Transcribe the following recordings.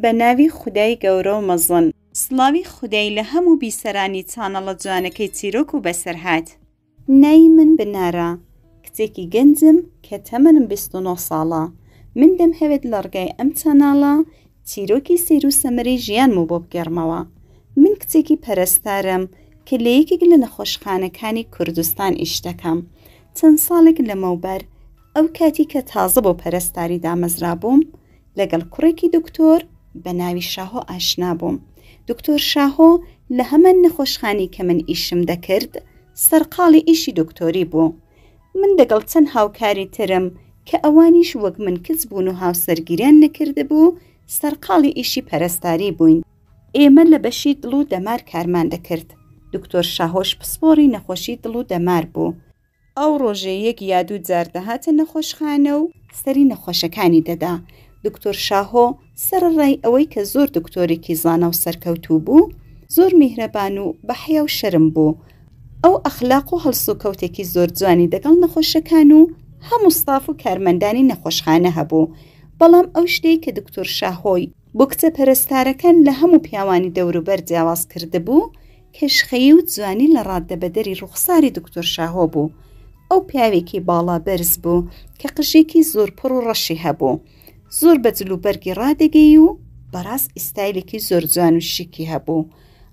بە ناوی خودای گەورە و مەزن. سڵاوی خودای لە هەموو بیسەرانی چانەڵە جوانەکەی چیرۆک و بەسەرهات. ناوی من بنارە، کچێکی گەنجم کە تەمەنم 29 ساڵە. من دەمهەوێت لە ڕگای ئەم چەناڵە چیرۆکی سیر و سەمەری ژیانم بۆ بگەڕمەوە. من کچێکی پەرستارم کە لە یەکێک لە نەخۆشخانەکانی کوردستان ئیش دەکەم. چەند ساڵێک لەمەوبەر ئەو کاتی کە تازە بۆ پەرستاری دامەزرا بووم لەگەڵ کوڕێکی دکتۆر بە ناوی شاهۆ ئاشنا بووم. دکتۆر شاهۆ لە هەمان نەخۆشخانی کە من ئیشم دەکرد سەرقاڵی ئیشی دکتۆری بوو. من لەگەڵ چەند هاوکاری ترم کە ئەوانیش وەک من کچ بوون و هاوسەرگیریان نەکرده بوو سەرقاڵی ئیشی پەرستاری بووین. ئێمە لە بەشی دڵ و دەمار کارمان دەکرد. دکتۆر شاهۆش پسپۆڕی نەخۆشی دڵ و دەمار بوو. ئەو ڕۆژێ یەک یا دوو جار دەهاتە نەخۆشخانە و سەری نەخۆشەکانی دەدا. دکتۆر شاهۆ سەرڕای ئەوەی کە زۆر دکتۆرێکی زانا و سەرکەوتوو بوو، زۆر میهرەبان و بەحیا و شەرم بوو. ئەو ئەخلاق و هەڵسوکەوتێکی زۆر جوانی دەگەڵ نەخۆشەکان و هەموو ستاف و کارمەندانی نەخۆشخانە هەبوو. بەڵام ئەو شتەی کە دکتۆر شاهۆی بۆ کچە پەرستارەکان لە هەموو پیاوانی دەوروبەر جیاواز کرده بوو، کەشخەیی و جوانی لە ڕاددەبەدەری ڕوخساری دکتۆر شاهۆ بوو. ئەو پیاوێکی باڵا بەرز بوو کە قژێکی زۆر پڕ و ڕەشی هەبوو. زۆر بە جلوبەرگی ڕادەگەی و بەڕاست ئیستایلێکی زۆر جوان و شیکی هەبوو.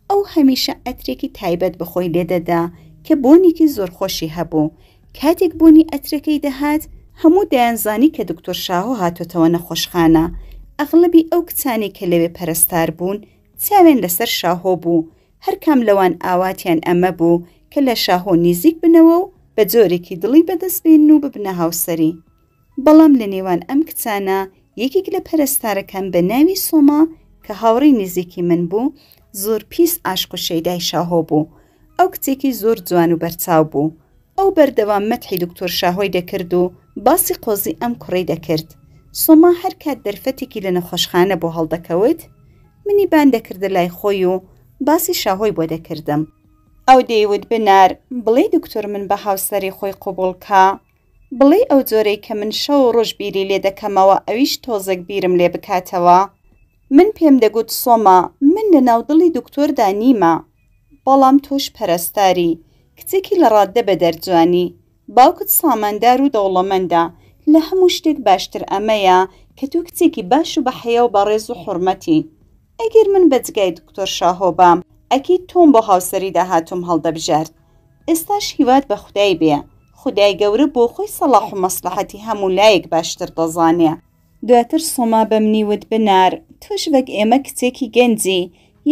ئەو هەمیشە ئەترێکی تایبەت بەخۆی لێدەدا کە بۆنێکی زۆر خۆشی هەبوو. کاتێک بۆنی ئەترەکەی دەهات هەموو دەیانزانی کە دکتۆر شاهۆ هاتۆتەوە نەخۆشخانە. ئەغڵبی ئەو کچانی کە لەوێ پەرستار بوون چاوێن لەسەر شاهۆ بوو. هەر کام لەوان ئاواتیان ئەمە بوو کە لە شاهۆ نزیک بنەوە و بە جۆرێکی دڵی بەدەست بێن و ببنە هاوسەری. بەڵام لە نێوان ئەم کچانە یەکێک لە پەرستارەکان بە ناوی سۆما کە هاوڕێی نزیکی من بوو زۆر پیس عاشق و شەیدای شاهۆ بوو. ئەو کچێکی زۆر جوان و بەرچاو بوو. ئەو بەردەوام مەدحی دکتۆر شاهۆی دەکرد و باسی قۆزی ئەم کوڕەی دەکرد. سۆما هەر کات دەرفەتێکی لە نەخۆشخانە بۆ هەڵدەکەوت منی بان دەکردە لای خۆی و باسی شاهۆی بۆ دەکردم. ئەو دەیوت بنار بڵێ دکتۆر من بە هاوسەری خۆی قوبوڵ کا، بڵێ ئەو جۆرەی کە من شەو و ڕۆژ بیری لێ دەکەمەوە ئەویش تۆزێک بیرم لێ بکاتەوە. من پێم دەگوت سۆما من لە ناودڵی دکتۆردا نیمە، بەڵام تۆش پەرستاری کچێکی لە ڕاددە بە دەرجوانی باوکت ساماندار و دەوڵەمەندە لە هەموو شتێک باشتر ئەمەیە کە تۆ کچێکی باش و بەحەیە و بەڕێز و حورمەتی. ئەگەر من بەجگای دکتۆر شاهۆ بام ئەکید تۆم بۆ هاوسەری داهاتوم هەڵدەبژارد. ئێستاش هیوات بە خودای بێ، خودای گەورە بۆ خۆی سەڵاح و مەسلحەتی هەموو لایەک باشتر دەزانێ. دواتر سۆما بە منی وت بنار تۆش وەک ئێمە کچێکی گەنجی،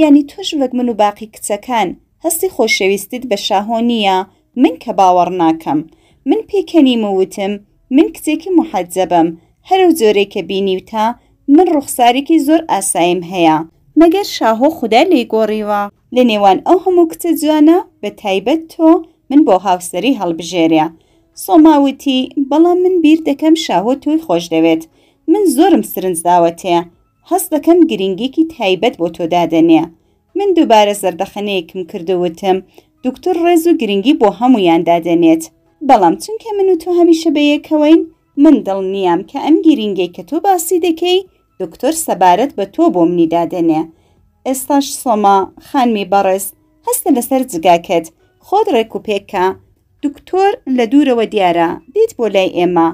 یعنی تۆش وەک من و باقی کچەکان هەستی خۆشەویستیت بە شاهۆ نییە. من کە باوەڕ ناکەم. من پێکەنیم و وتم من کچێکی محەجەبم، هەرو جۆرەی کە بینیوتە من ڕوخسارێکی زۆر ئاساییم هەیە. مەگەر شاهۆ خوددا لێی گۆڕیوە لە نێوان ئەو هەموو کچە جوانە بە تایبەت تۆ من بۆ هاوسەری هەڵبژێرە. سۆماوتی بەڵام من بیر دەکەم شاهۆ تۆی خۆش دەوێت. من زۆرم سرنج داوەتەیە، هەست دەکەم گرنگێکی تایبەت بۆ تۆ دادەنێ. من دووبارە زەردەخەنەیەکم کردووتم دکتۆر ڕێز و گرنگی بۆ هەمویان دادەنێت، بەڵام چونکە من و تۆ هەمیشە بەیەکەوەین من دڵ نیام کە ئەم گرنگەی کە تۆ باسی دەکەی دکتۆر سەبارەت بە تۆ بۆ منی دادەنێ. ئێستاش سۆما خانمی بەڕێز هەستە لەسەر جگاکەت خۆت ڕێک و پێکە. دکتۆر لە دوورەوە دیارە دیت بۆ لای ئێمە.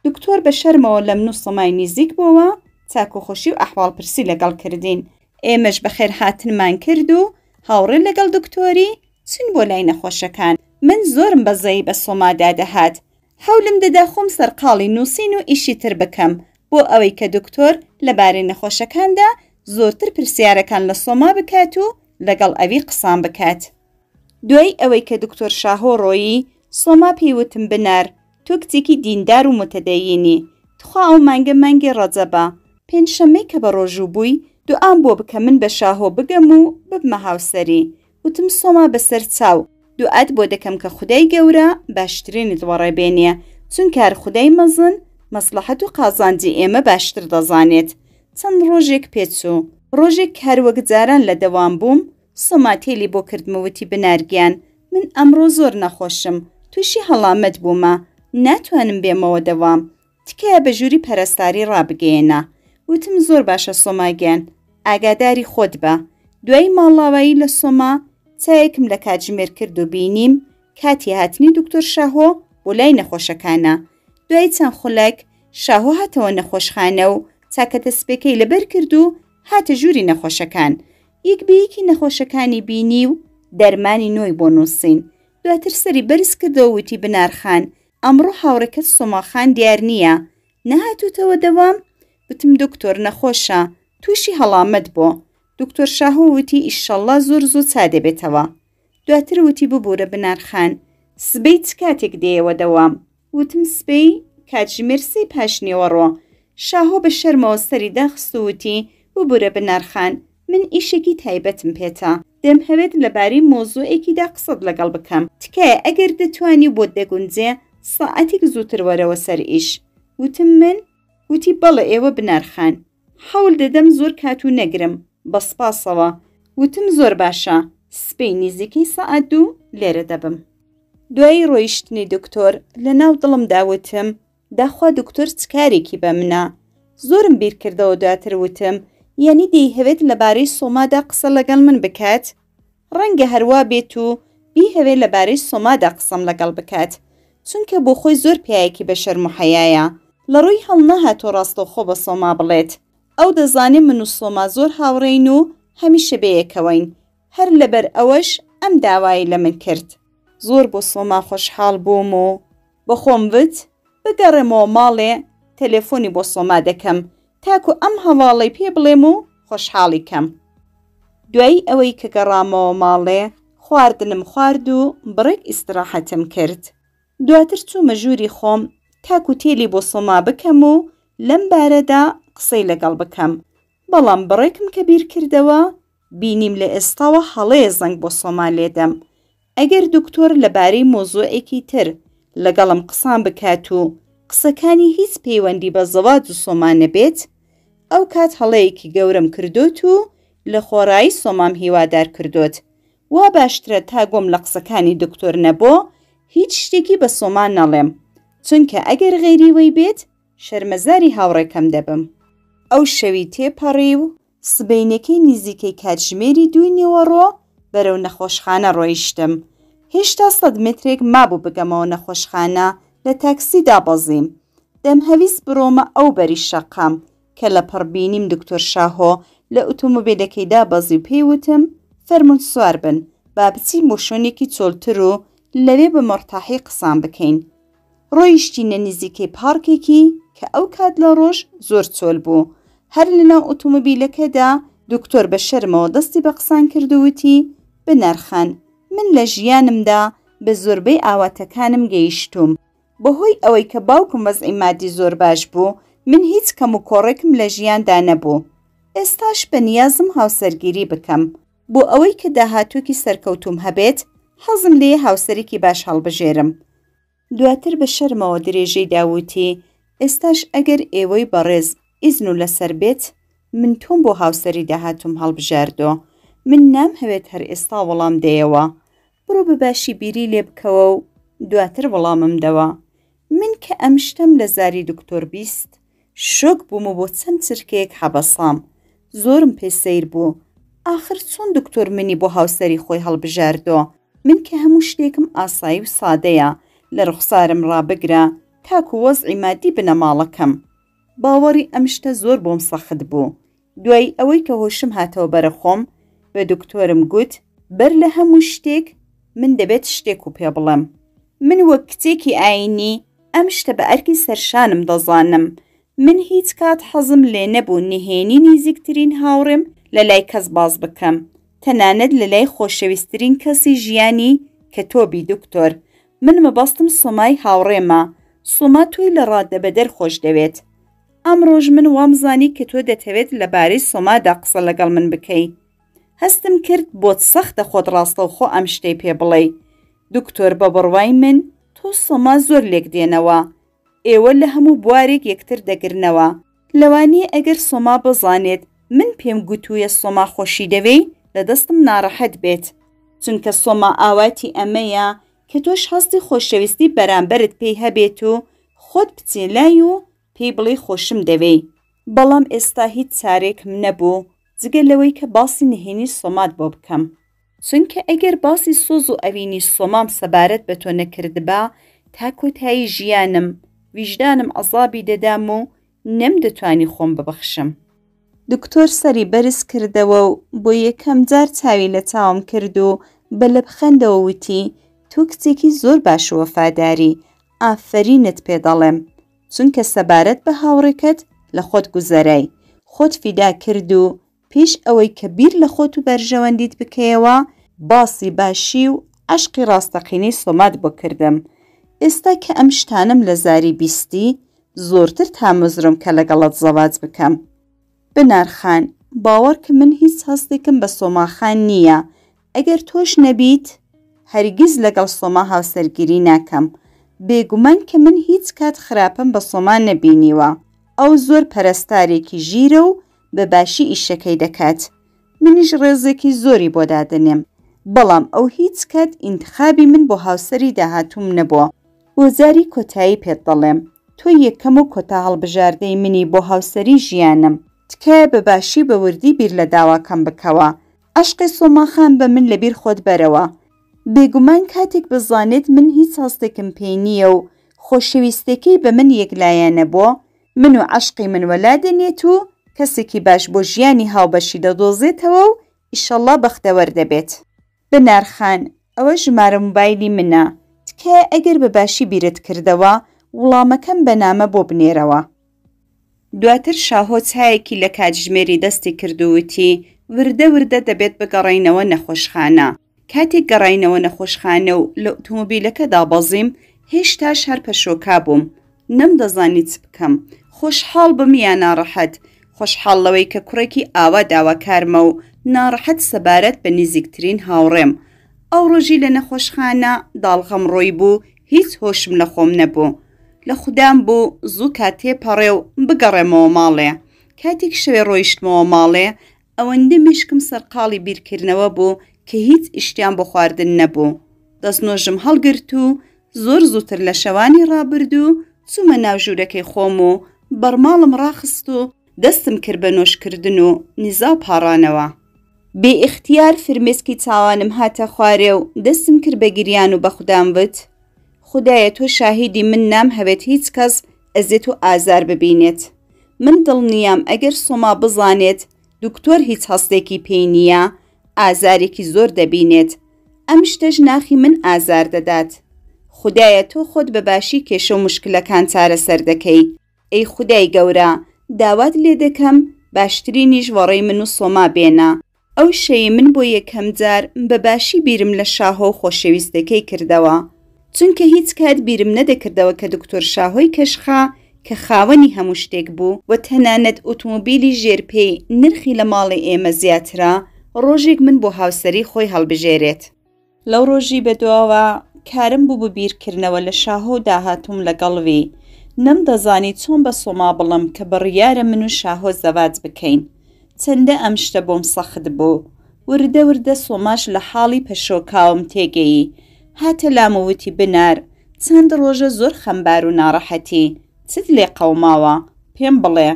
دکتۆر بە شەرمەوە لە من و سۆمای نزیک بووە چاکۆخۆشی و ئەحواڵ پرسی لەگەڵ کردین. ئێمەش بەخێر هاتنمان کرد و هاوڕێ لەگەڵ دکتۆری چون بۆ لای نەخۆشەکان. من زۆرم بەزەی بە سۆمادا دەهات. هەولم دەدا خۆم سەرقاڵی نووسین و ئیشی تر بکەم بۆ ئەوەی کە دکتۆر لەبارەی نەخۆشەکاندا زۆرتر پرسیارەکان لە سۆما بکات و لەگەڵ ئەوی قسان بکات. دوای ئەوەی کە دکتۆر شاهۆ ڕۆیی سۆما پێیوتم بنار تۆ کچێکی دیندار و متەدەیینی، تخوا ئەو مانگە ڕەجەبە پێنجشەممەی کە بە ڕۆژوو بووی دوعام بۆ بکە من بە شاهۆ بگەم و ببمە هاوسەری. وتم سۆما بەسەر چاو دوعات بۆ دەکەم کە خودای گەورە باشترینت وەڕێبێنێ، چونکە هەر خودای مەزن مەسلحەت و قازانجی ئێمە باشتر دەزانێت. چەند ڕۆژێک پێچوو، ڕۆژێک کار وەک جاران لە دەوام بووم سۆما تێلی بۆ کردمەوەتی بنارگیان من ئەمڕۆ زۆر نەخۆشم، تووشی هەڵامەت بوومە، ناتوانم بێمەوە دەوام، تکایە بە ژووری پەرستاری ڕابگەیەنە. وتم زۆر باشە سۆماگیان، ئاگاداری خۆت بە. دوای ماڵاوایی لە سۆما چایەکم لە کاتژمێر کرد و بینیم کاتی هاتنی دکتۆر شاهۆ بۆ لای نەخۆشەکانە. دوای چەند خولەک شاهۆ هاتەوە نەخۆشخانە و چاکەتە سپێکەی لەبەر کرد و هاتە ژووری نەخۆشەکان. یەک بەیەکی نەخۆشەکانی بینی و دەرمانی نوۆی بۆ نووسین. دواتر سەری بەرز کردەوە وتی بنارخان، ئەمڕۆ هاوڕێکەت سۆماخان دیار نییە، نەهاتوتەوە دەوام؟ وتم دکتۆر نەخۆشە، تووشی هەڵامەت بۆ. دکتۆر شاهۆ وتی ئیشەڵڵا زۆر زوو چا دەبێتەوە. دواتر وتی ببوورە بنارخان، سبەی چ کاتێک دێیەوە دەوام؟ وتم سبەی کاتژمێر 3 پاشنیوەڕۆ. شاهۆ بە شەرمەوە سەری داخست و وتی ببوورە بنارخان، من ئیشێکی تایبەتم پێتە، دەمهەوێت لەبارەی مۆزوعێکیدا قسەت لەگەڵ بکەم. تکایە ئەگەر دەتوانی بۆت دەگونجێ ساعەتێک زووتر وەرەوە سەر ئیش. وتم من؟ وتی بەڵێ ئێوە بنارخان، حەول دەدەم زۆر کات و نەگرم، بەسپاسەوە. وتم زۆر باشە، سبەی نزیکەی سەعات 2 لێرە دەبم. دوای ڕۆیشتنی دکتۆر لە ناو دڵم داوتم داخوا دکتۆر چ کارێکی بە منە. زۆرم بیر کردەوە. دواتر وتم یعنی دەیهەوێت لەبارەی سۆمادا قسە لەگەڵ من بکات؟ ڕەنگە هەروە بێت و بیهەوێت لەبارەی سۆمادا قسەم لەگەڵ بکات، چونکە بۆ خۆی زۆر پیاەکی بە شەرم و حەیایە. لە ڕووی هەڵ نەهاتۆ ڕاستەوخۆ بە سۆما بڵێت. ئەو دەزانێت من و سۆما زۆر هاوڕێین و هەمیشە بەیەکەوەین. هەر لەبەر ئەوەش ئەم داوای لە من کرد. زۆر بۆ سۆما خۆشحاڵ بووم و بە خۆم وت بگەڕێمەوە ماڵێ تەلێفۆنی بۆ سۆما دەکەم تاکو ئەم هەواڵەی پێ بڵێم و خۆشحاڵی کەم. دوایی ئەوەی کە گەڕامەوە ماڵێ خواردنم خوارد و بڕێک ئیستراحەتم کرد. دواتر چوومە ژووری خۆم تاکو تێلی بۆ سۆما بکەم و لەم بارەدا قسەی لەگەڵ بکەم. بەڵام بڕێکم کە بیر کردەوە بینیم لە ئێستاوە هەڵەیە زەنگ بۆ سۆما لێدەم. ئەگەر دکتۆر لەبارەی مۆزوعێکی تر لەگەڵم قسان بکات و قسەکانی هیچ پەیوەندی بە زەواج و سۆما نەبێت، ئەو کات هەڵەیەکی گەورم کردوت و لە خۆڕایی سۆمام هیوادار کردوت. وا باشترە تا گۆم لە قسەکانی دکتۆر نەبوو هیچ شتێکی بە سۆما نەڵێم، چونکە ئەگەر غەیریوەی بێت شەرمەزاری هاوڕێکەم دەبم. ئەو شەوی تێپەڕی و سبەینەکەی نزیکەی کاتژمێری 2 نیوەڕۆ بەرەو نەخۆشخانە ڕۆیشتم. هێشتا 100 مترێک مابوو بگەمەوە نەخۆشخانە لە تاکسی دابەزیم. دەمهەویست بڕۆمە ئەو بەری شەقام کە لە پڕبینیم دکتۆر شاهۆ لە ئۆتۆمۆبیلەکەی دابەزی و پێیوتم فەرمون سوار بن با بچین بۆ شوێنێکی چۆلتر و لەوێ بە مەرتاحی قسان بکەین. ڕۆیشتینە نزیکەی پارکێکی کە ئەو کات لە ڕۆژ زۆر چۆل بوو. هەر لەناو ئۆتۆمۆبیلەکەدا دکتۆر بە شەرمەوە دەستی بە قسان کردووتی بنارخان، من لە ژیانمدا بە زۆربەی ئاواتەکانم گەیشتوم. بەهۆی ئەوەی کە باوکم وەزعی مادی زۆر باش بوو من هیچ کەم و کۆڕێکم لە ژیاندا نەبوو. ئێستاش بەنیازم هاوسەرگیری بکەم. بۆ ئەوەی کە داهاتووکی سەرکەوتوم هەبێت حەزم لێیە هاوسەرێکی باش هەڵبژێرم. دواتر بە شەرمەوە درێژەی داوتی ئێستاش ئەگەر ئێوەی بەڕێز ئیزن و لەسەر بێت من تۆم بۆ هاوسەری داهاتوم هەڵبژاردۆ. من نامهەوێت هەر ئێستا وەڵام دەیەوە. بڕۆ بەباشی بیری لێ بکەوە و دواتر وەڵامم دەوە. من کە ئەم شتم لە زاری دکتۆر بیست شۆک بووم و بۆ چەند چرکەیەک حەبەسام. زۆرم پێ سەیر بوو. ئاخر چۆن دکتۆر منی بۆ هاوسەری خۆی هەڵبژاردۆ؟ من کە هەموو شتێکم ئاسایی و سادەیە، لە ڕوخسارم ڕابگرە تاکو وەزعی مادی بنە ماڵەکەم. باوەڕی ئەم شتە زۆر بۆم سەخت بوو. دوای ئەوەی کە هۆشم هاتەوە بەرەخۆم بە دکتۆرم گوت بەر لە هەموو شتێک من دەبێت شتێک و پێ بڵێم. من وەک کچێکی ئاینی ئەم شتە بە ئەرکی سەرشانم دەزانم. من هیچ کات حەزم لێ نەبوو نهێنی نزیکترین هاوڕێم لە لای کەس باز بکەم، تەنانەت لە لای خۆشەویستترین کەسی ژیانی کە تۆبی دکتۆر. من مەبەستم سۆمای هاوڕێمە. سۆما تۆی لە ڕادەبەدەر خۆش دەوێت. ئەمڕۆژ من وامزانی کە تۆ دەتەوێت لەبارەی سۆمادا قسە لەگەڵ من بکەی. هەستم کرد بۆت سەختە خۆت ڕاستەوخۆ ئەم شتەی پێ بڵێ. دکتۆر بە بڕوای من تۆ سۆما زۆر لێک دێنەوە. ئێوە لە هەموو بوارێک یەکتر دەگرنەوە. لەوانەیە ئەگەر سۆما بزانێت من پێم گوتوویە سۆما خۆشی دەوێ لە دەستم ناڕەحەت بێت، چونکە سۆما ئاواتی ئەمەیە کە تۆش هەستی خۆشەویستی بەرامبەرت پێی هەبێت و خۆت بچێ لای و پێی بڵێ خۆشم دەوێ. بەڵام ئێستا هیچ چارێکم نەبوو جگە لەوەی کە باسی نهێنی سۆمات بۆ بکەم، چونکە ئەگەر باسی سۆز و ئەوینی سۆمام سەبارەت بە تۆ نەکردبا تا کۆتایی ژیانم ویژدانم عەزابی دەدام و نەمدەتوانی خۆم ببەخشم. دکتۆر سەری بەرز کردەوە و بۆ یەکەم جار چاوی لە چاوم کرد و بە لەبخەندەوە وتی تۆ کچێکی زۆر باش و وەفاداری، ئافەرینت پێ دەڵێم، چونکە سەبارەت بە هاوڕێکەت لە خۆت گوزەرای، خۆت فیدا کرد و پێش ئەوەی کە بیر لە خۆت و بەرژەوەندیت بکەیەوە باسی باشی و عەشقی ڕاستەقینەی سۆمات بۆ کردم. ئێستا کە ئەم شتانم لە زاری بیستی زۆرتر تامەزرم کە لەگەڵت زەواج بکەم. بنارخان، باوەڕ کە من هیچ هەستێکم بە سۆماخان نییە، ئەگەر تۆش نەبیت هەرگیز لەگەڵ سۆما هاوسەرگیری ناکەم. بێگومان کە من هیچ کات خراپم بە سۆما نەبینیوە، ئەو زۆر پەرستارێکی ژیرە و بەباشی ئیشەکەی دەکات، منیش ڕێزێکی زۆری بۆ دادنێم، بەڵام ئەو هیچ کات ئینتخابی من بۆ هاوسەری داهاتووم نەبووە. وەزاری کۆتایی پێت دەڵێم، تۆ یەکەم و کۆتا هەڵبژاردەی منی بۆ هاوسەری ژیانم، تکایە بەباشی بە وردی بیر لە داواکەم بکەوە. عەشقی سۆماخان بە من لەبیر خۆت بەرەوە. بێگومان کاتێک بزانێت من هیچ هەستێکم پێی نییە و خۆشەویستێکی بە من یەکلایە نەبووە، من و عەشقی من وەلادێنێت و کەسێکی باش بۆ ژیانی هاوبەشی دەدۆزێتەوە و ئیشەڵڵا بەختەوەر دەبێت. بنارخان، ئەوە ژمارە مۆبایلی منە، تکایە ئەگەر بەباشی بیرت کردەوە وڵامەکەم بەنامە بۆ بنێرەوە. دواتر شاهۆ چایەکی لە کاتژمێری دەستی کردووتی وردە وردە دەبێت بگەڕێینەوە نەخۆشخانە. کاتێک گەڕاینەوە نەخۆشخانە و لە ئۆتۆمۆبیلەکەدا بەزیم هێشتاش هەر پەشۆکا بووم، نەمدەزانی چ بکەم، خۆشحاڵ بم یا ناڕەحەت. خۆشحاڵ لەوەی کە کوڕێکی ئاوا داواکارمە و ناڕەحەت سەبارەت بە نزیکترین هاوڕێم. ئەو ڕۆژی لە نەخۆشخانە داڵغەم ڕۆی بوو، هیچ هۆشم لە خۆم نەبوو، لە خوددام بوو زوو کاتێ پەڕێ و بگەڕێمەوە ماڵێ. کاتێک شەوێ ڕۆیشتمەوە ماڵێ ئەوەندە مشکم سەرقاڵی بیرکردنەوە بوو کە هیچ ئیشتیان بۆ خواردن نەبوو. دەستنۆژم هەڵگرت و زۆر زووتر لە شەوانی ڕابرد و چوومە ناو ژوورەکەی خۆم و بەرماڵم ڕاخست و دەستم کرد بە نۆشکردن و نیزا و پاڕانەوە. بێ ئیختیار فرمێسکی چاوانم هاتە خوارێ و دەستم کرد بە گریان و بە خوددام وت خودایە تۆ شاهیدی من نام هەوێت هیچ کەس ئەزیێت و ئازار ببینێت. من دڵنیام ئەگەر سۆما بزانێت دکتۆر هیچ هەستێکی پێی نییە ئازارێکی زۆر دەبینێت. ئەم شتەش ناخی من ئازار دەدات. خودایە تۆ خۆت بەباشی کێشە و مشکلەکان چارەسەر دەکەی. ئەی خودای گەورە، داوات لێ دەکەم باشترینیش وەڕێی من و سۆما بێنە. ئەو شەی من بۆ یەکەم جار بەباشی بیرم لە شاهۆ و خۆشەویستەکەی کردەوە، چونکە هیچ کات بیرم نەدەکردەوە کە دکتۆر شاهۆی کەشخا کە خاوەنی هەموو شتێک بوو و تەنانەت ئۆتۆمۆبیلی ژێرپێی نرخی لە ماڵی ئێمە زیاترە، ڕۆژێک من بۆ هاوسەری خۆی هەڵبژێرێت. لەو ڕۆژی بەدواوە کارم بوو بە بیرکردنەوە لە شاهۆ داهاتوم لەگەڵوی. نەمدەزانی چۆن بە سۆما بڵم کە بڕیارە من و شاهۆ زەواج بکەین. چەندە ئەم شتە بۆم سەخت بوو. وردە وردە سۆماش لە حاڵی پەشۆکاوم تێگەیی. هاتە لامەوتی بنار، چەند ڕۆژە زۆر خەمبار و ناڕەحەتی، چت لێ قەوماوە؟ پێم بڵێ،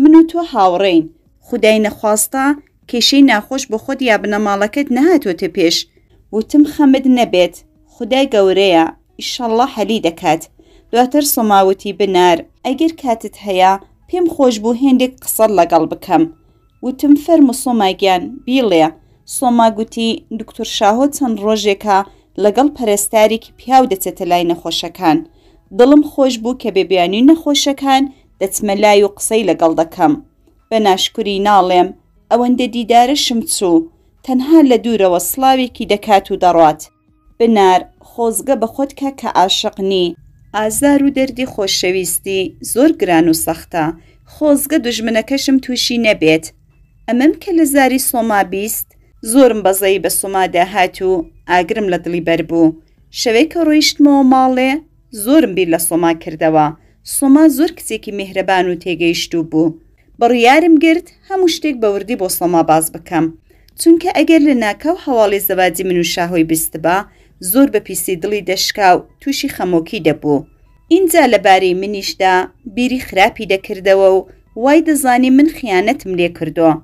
من و تۆ هاوڕێین، خودای نەخواستە کێشەی ناخۆش بۆ خۆت یا بنەماڵەکەت نەهاتۆتە پێش. وتم خەمت نەبێت، خودای گەورەیە، ئیشەڵڵا هەلی دەکات. دواتر سۆماوتی بنار، ئەگەر کاتت هەیە پێم خۆش بوو هێندێک قسەت لەگەڵ بکەم. وتم فەرموو سۆماگیان، بیڵێ. سۆما گوتی دکتۆر شاهۆ چەند ڕۆژێکە لەگەڵ پەرستارێکی پیاو دەچێتە لای نەخۆشەکان. دڵم خۆش بوو کە بێبیانی نەخۆشەکان دەچمە لای و قسەی لەگەڵ دەکەم. بە ناشکوری ناڵێم، ئەوەندە دیدارەشم چوو، تەنها لە دوورەوە سڵاوێکی دەکات و دەڕات. بنار، خۆزگە بە خۆت کە کە عاشقنی. ئازار و دەردی خۆشەویستی زۆر گران و سەختە، خۆزگە دوژمنەکەشم تووشی نەبێت. ئەمەم کە لە زاری سۆما بیست، زۆرم بەزەی بە سۆما داهات و ئاگرم لە دڵی بەربوو. شەوەی کە ڕۆیشتمەوە ماڵێ زۆرم بیر لە سۆما کردەوە. سۆما زۆر کچێکی میهرەبان و تێگەیشتوو بوو. بڕیارم گرت هەموو شتێک بە وردی بۆ سۆما باز بکەم، چونکە ئەگەر لە ناکاو هەواڵی زەواجی من و شاهۆی بیستبا زۆر بە پیسی دڵی دەشکا و تووشی خەمۆکی دەبوو. اینجا لەبارەی منیشدا بیری خراپی دەکردەوە و وای دەزانی من خیانەتم لێ کردووە.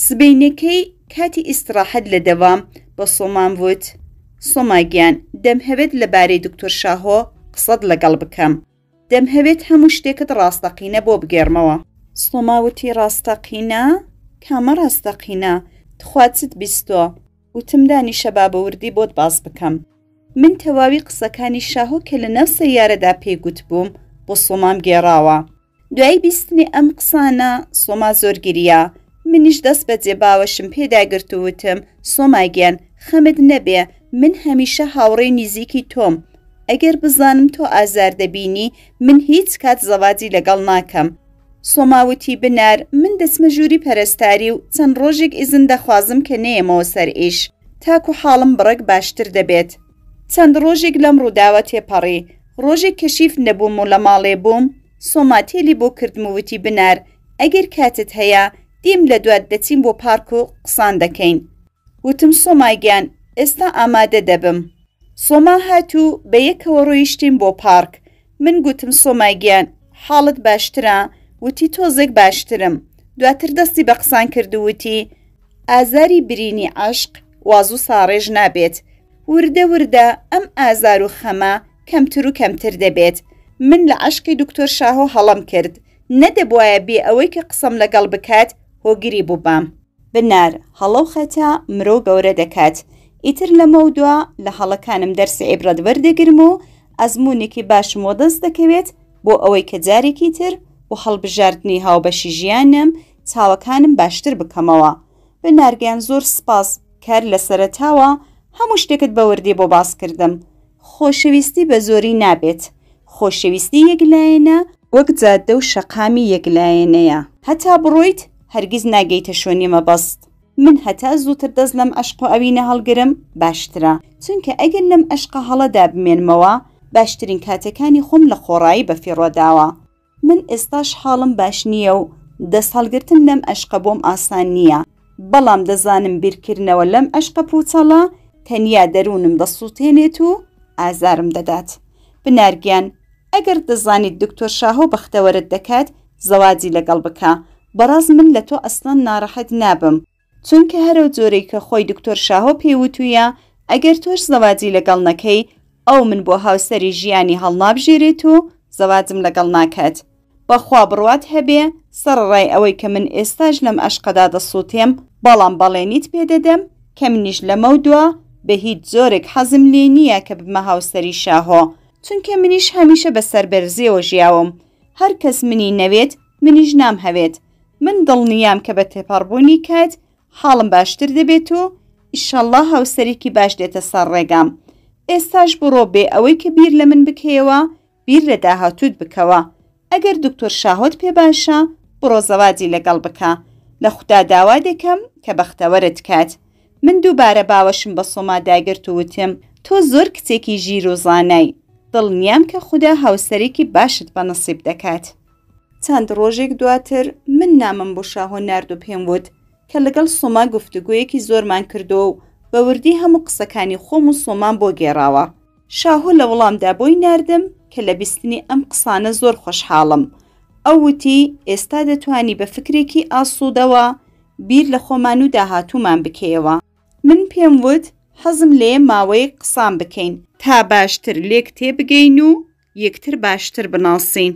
سبەینەکەی کاتی ئیستراحەت لە دەوام بە سۆمان وت: سۆماگیان، دەمهەوێت لەبارەی دکتۆر شاهۆ قسەت لەگەڵ بکەم. دەمهەوێت هەموو شتێکت ڕاستەقینە بۆ بگێڕمەوە. سۆما وتی: ڕاستەقینە؟ کامە ڕاستەقینە؟ تخواتت بیستۆ؟ وتم دانیشە با بە وردی بۆت باس بکەم. من تەواوی قسەکانی شاهۆ کە لە نەو سەیارەدا پێیگوت بووم بۆ سۆمام گێڕاوە. دوای بیستنی ئەم قسانە سۆما زۆر گریا. منیش دەست بەجێ باوەشم پێداگرت و وتم: سۆماگیان، خەمت نەبێ، من هەمیشە هاوڕێی نزیکی تۆم. ئەگەر بزانم تۆ ئازار دەبینی من هیچ کات زەواجی لەگەڵ ناکەم. سۆماوتی: بنار، من دەچمە ژووری پەرستاری و چەند ڕۆژێک ئیزن دەخوازم کە نەیەمەوە سەر ئیش تاکو حاڵم بڕێک باشتر دەبێت. چەند ڕۆژێک لەم ڕووداوە تێپەڕی. ڕۆژێک کەشیف نەبووم و لە ماڵێ بووم، سۆما تێلی بۆ کردم و وتی: بنار، ئەگەر کاتت هەیە دیم لە دوات دەچین بۆ پارک و قسان دەکەین. وتم: سۆماگیان، ئێستا ئامادە دەبم. سۆما هاتوو، بە یەکەوە ڕۆیشتین بۆ پارک. من گوتم: سۆماگیان، حاڵت باشترە؟ وتی: تۆزێک باشترم. دواتر دەستی بە قسان کرد و وتی: ئازاری برینی عەشق واز و ساڕێژ نابێت. وردە وردە ئەم ئازار و خەمە کەمتر و کەمتر دەبێت. من لە عەشقی دکتۆر شاهۆ هەڵم کرد. نەدەبوایە بێ ئەوەی کە قسەم لەگەڵ بکات هۆگری بووبام. بنار، هەڵە و خەتە مرۆ گەورە دەکات. ئیتر لەمە دووە لە هەڵەکانم دەرسی عیبرەت وەردەگرم و ئەزموونێکی باشم بۆ دەست دەکەوێت بۆ ئەوەی کە جارێکی تر و هەڵبژاردنی هاوبەشی ژیانم چاوەکانم باشتر بکەمەوە. بنارگیان، زۆر سپاس، کار لە سەرەتاوە هەموو شتێکت بە وردی بۆ باس کردم. خۆشەویستی بە زۆری نابێت. خۆشەویستی یەکلایەنە وەک جادە و شەقامی یەکلایەنەیە. هەتا بڕۆیت هەرگیز ناگەیتە شوێنی مەبەست. من هەتا زووتر دەست لەم عەشق و ئەوینە هەڵگرم باشترە، چونکە ئەگەر لەم عەشقە هەڵەدا بمێنمەوە باشترین کاتەکانی خۆم لە خۆڕایی بەفیڕۆداوە. من ئێستاش حاڵم باش نییە و دەست هەڵگرتن لەم عەشقە بۆم ئاسان نییە، بەڵام دەزانم بیرکردنەوە لەم عەشقە پوچەڵە تەنیا دەروونم دەسووتێنێت و ئازارم دەدات. بنارگیان، ئەگەر دەزانیت دکتۆر شاهۆ بەختەوەرت دەکات زەواجی لەگەڵ بکە. بەڕاز من لە تۆ ئەسڵان ناڕەحەت نابم، چونکە هەرو جۆرەی کە خۆی دکتۆر شاهۆ پێیوتویە ئەگەر تۆش زەواجی لەگەڵ نەکەی ئەو من بۆ هاوسەری ژیانی هەڵنابژێرێت و زەواجم لەگەڵ ناکات. بەخوا بڕوات هەبێ سەرڕای ئەوەی کە من ئێستاش لەم عەشقەدا دەسووتێم، بەڵام بەڵێنیت پێدەدەم کە منیش لەمە دووە بە هیچ زۆرێک حەزم لێ نییە کە بمە هاوسەری شاهۆ، چونکە منیش هەمیشە بەسەر بەرزیەوە ژیاوم. هەر کەس منی نەوێت منیش نام هەوێت. من دڵنیام کە بە تێپەڕبوونی کات حاڵم باشتر دەبێت و ئیشەڵڵا هاوسەرێکی باش دێتە سەر ڕێگام. ئێستاش بڕۆ بێ ئەوەی کە بیر لە من بکەیەوە بیر لە داهاتووت بکەوە. ئەگەر دکتۆر شاهۆت پێ باشە بڕۆ زەواجی لەگەڵ بکە. لە خودا داوا دەکەم کە بەختەوەرت کات. من دووبارە باوەشم بە سۆما داگرت و وتم: تۆ زۆر کچێکی ژیر و زانای، دڵنیام کە خودا هاوسەرێکی باشت بە نەسیب دەکات. چەند ڕۆژێک دواتر من نامم بۆ شاهۆ نارد و پێم وت کە لەگەڵ سۆما گفتوگویەکی زۆرمان کردو و بە وردی هەموو قسەکانی خۆم و سۆمان بۆ گێڕاوە. شاهۆ لە وەڵامدا بۆی ناردم کە لە بیستنی ئەم قسانە زۆر خۆشحاڵم. ئەو وتی ئێستا دەتوانی بە فکرێکی ئاسوودەوە بیر لە خۆمان و داهاتوومان بکەیەوە. من پێم وت حەزم لێ ماوەیە قسان بکەین تا باشتر لێک تێبگەین و یەکتر باشتر بناسین.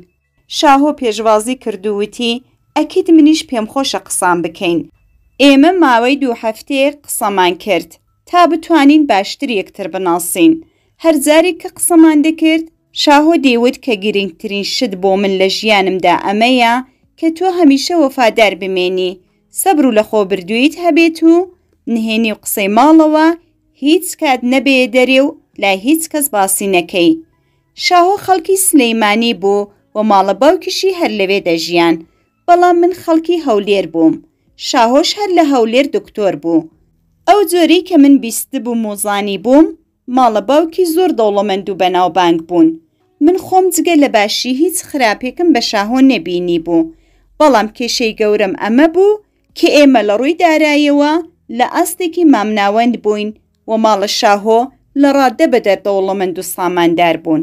شاهۆ پێشوازی کردووتی ئەکید منیش پێم خۆشە قسان بکەین. ئێمە ماوەی 2 هەفتەیە قسەمان کرد تا بتوانین باشتر یەکتر بناسین. هەر جارێک کە قسەمان دەکرد شاهۆ دەیوت کە گرنگترین شت بۆ من لە ژیانمدا ئەمەیە کە تۆ هەمیشە وەفادار بمێنی، سەبر و لە خۆبردوویت هەبێت و نهێنی و قسەی ماڵەوە هیچ کات نەبێ دەرێ و لا هیچ کەس باسی نەکەی. شاهۆ خەڵکی سلەیمانی بوو و ماڵە باوکیشی هەر لەوێ دەژیان، بەڵام من خەڵکی هەولێر بووم. شاهۆش هەر لە هەولێر دکتۆر بوو. ئەو جۆرەی کە من بیست بووم و زانی بووم ماڵە باوکی زۆر دەوڵەمەند و بەناوبانگ بوون. من خۆم جگە لە باشی هیچ خراپێکم بە شاهۆ نەبینی بوو، بەڵام کێشەی گەورم ئەمە بوو کە ئێمە لە ڕووی داراییەوە لە ئاستێکی مامناوەند بووین و ماڵە شاهۆ لە ڕادە بەدەر دەوڵەمەند و ساماندار بوون.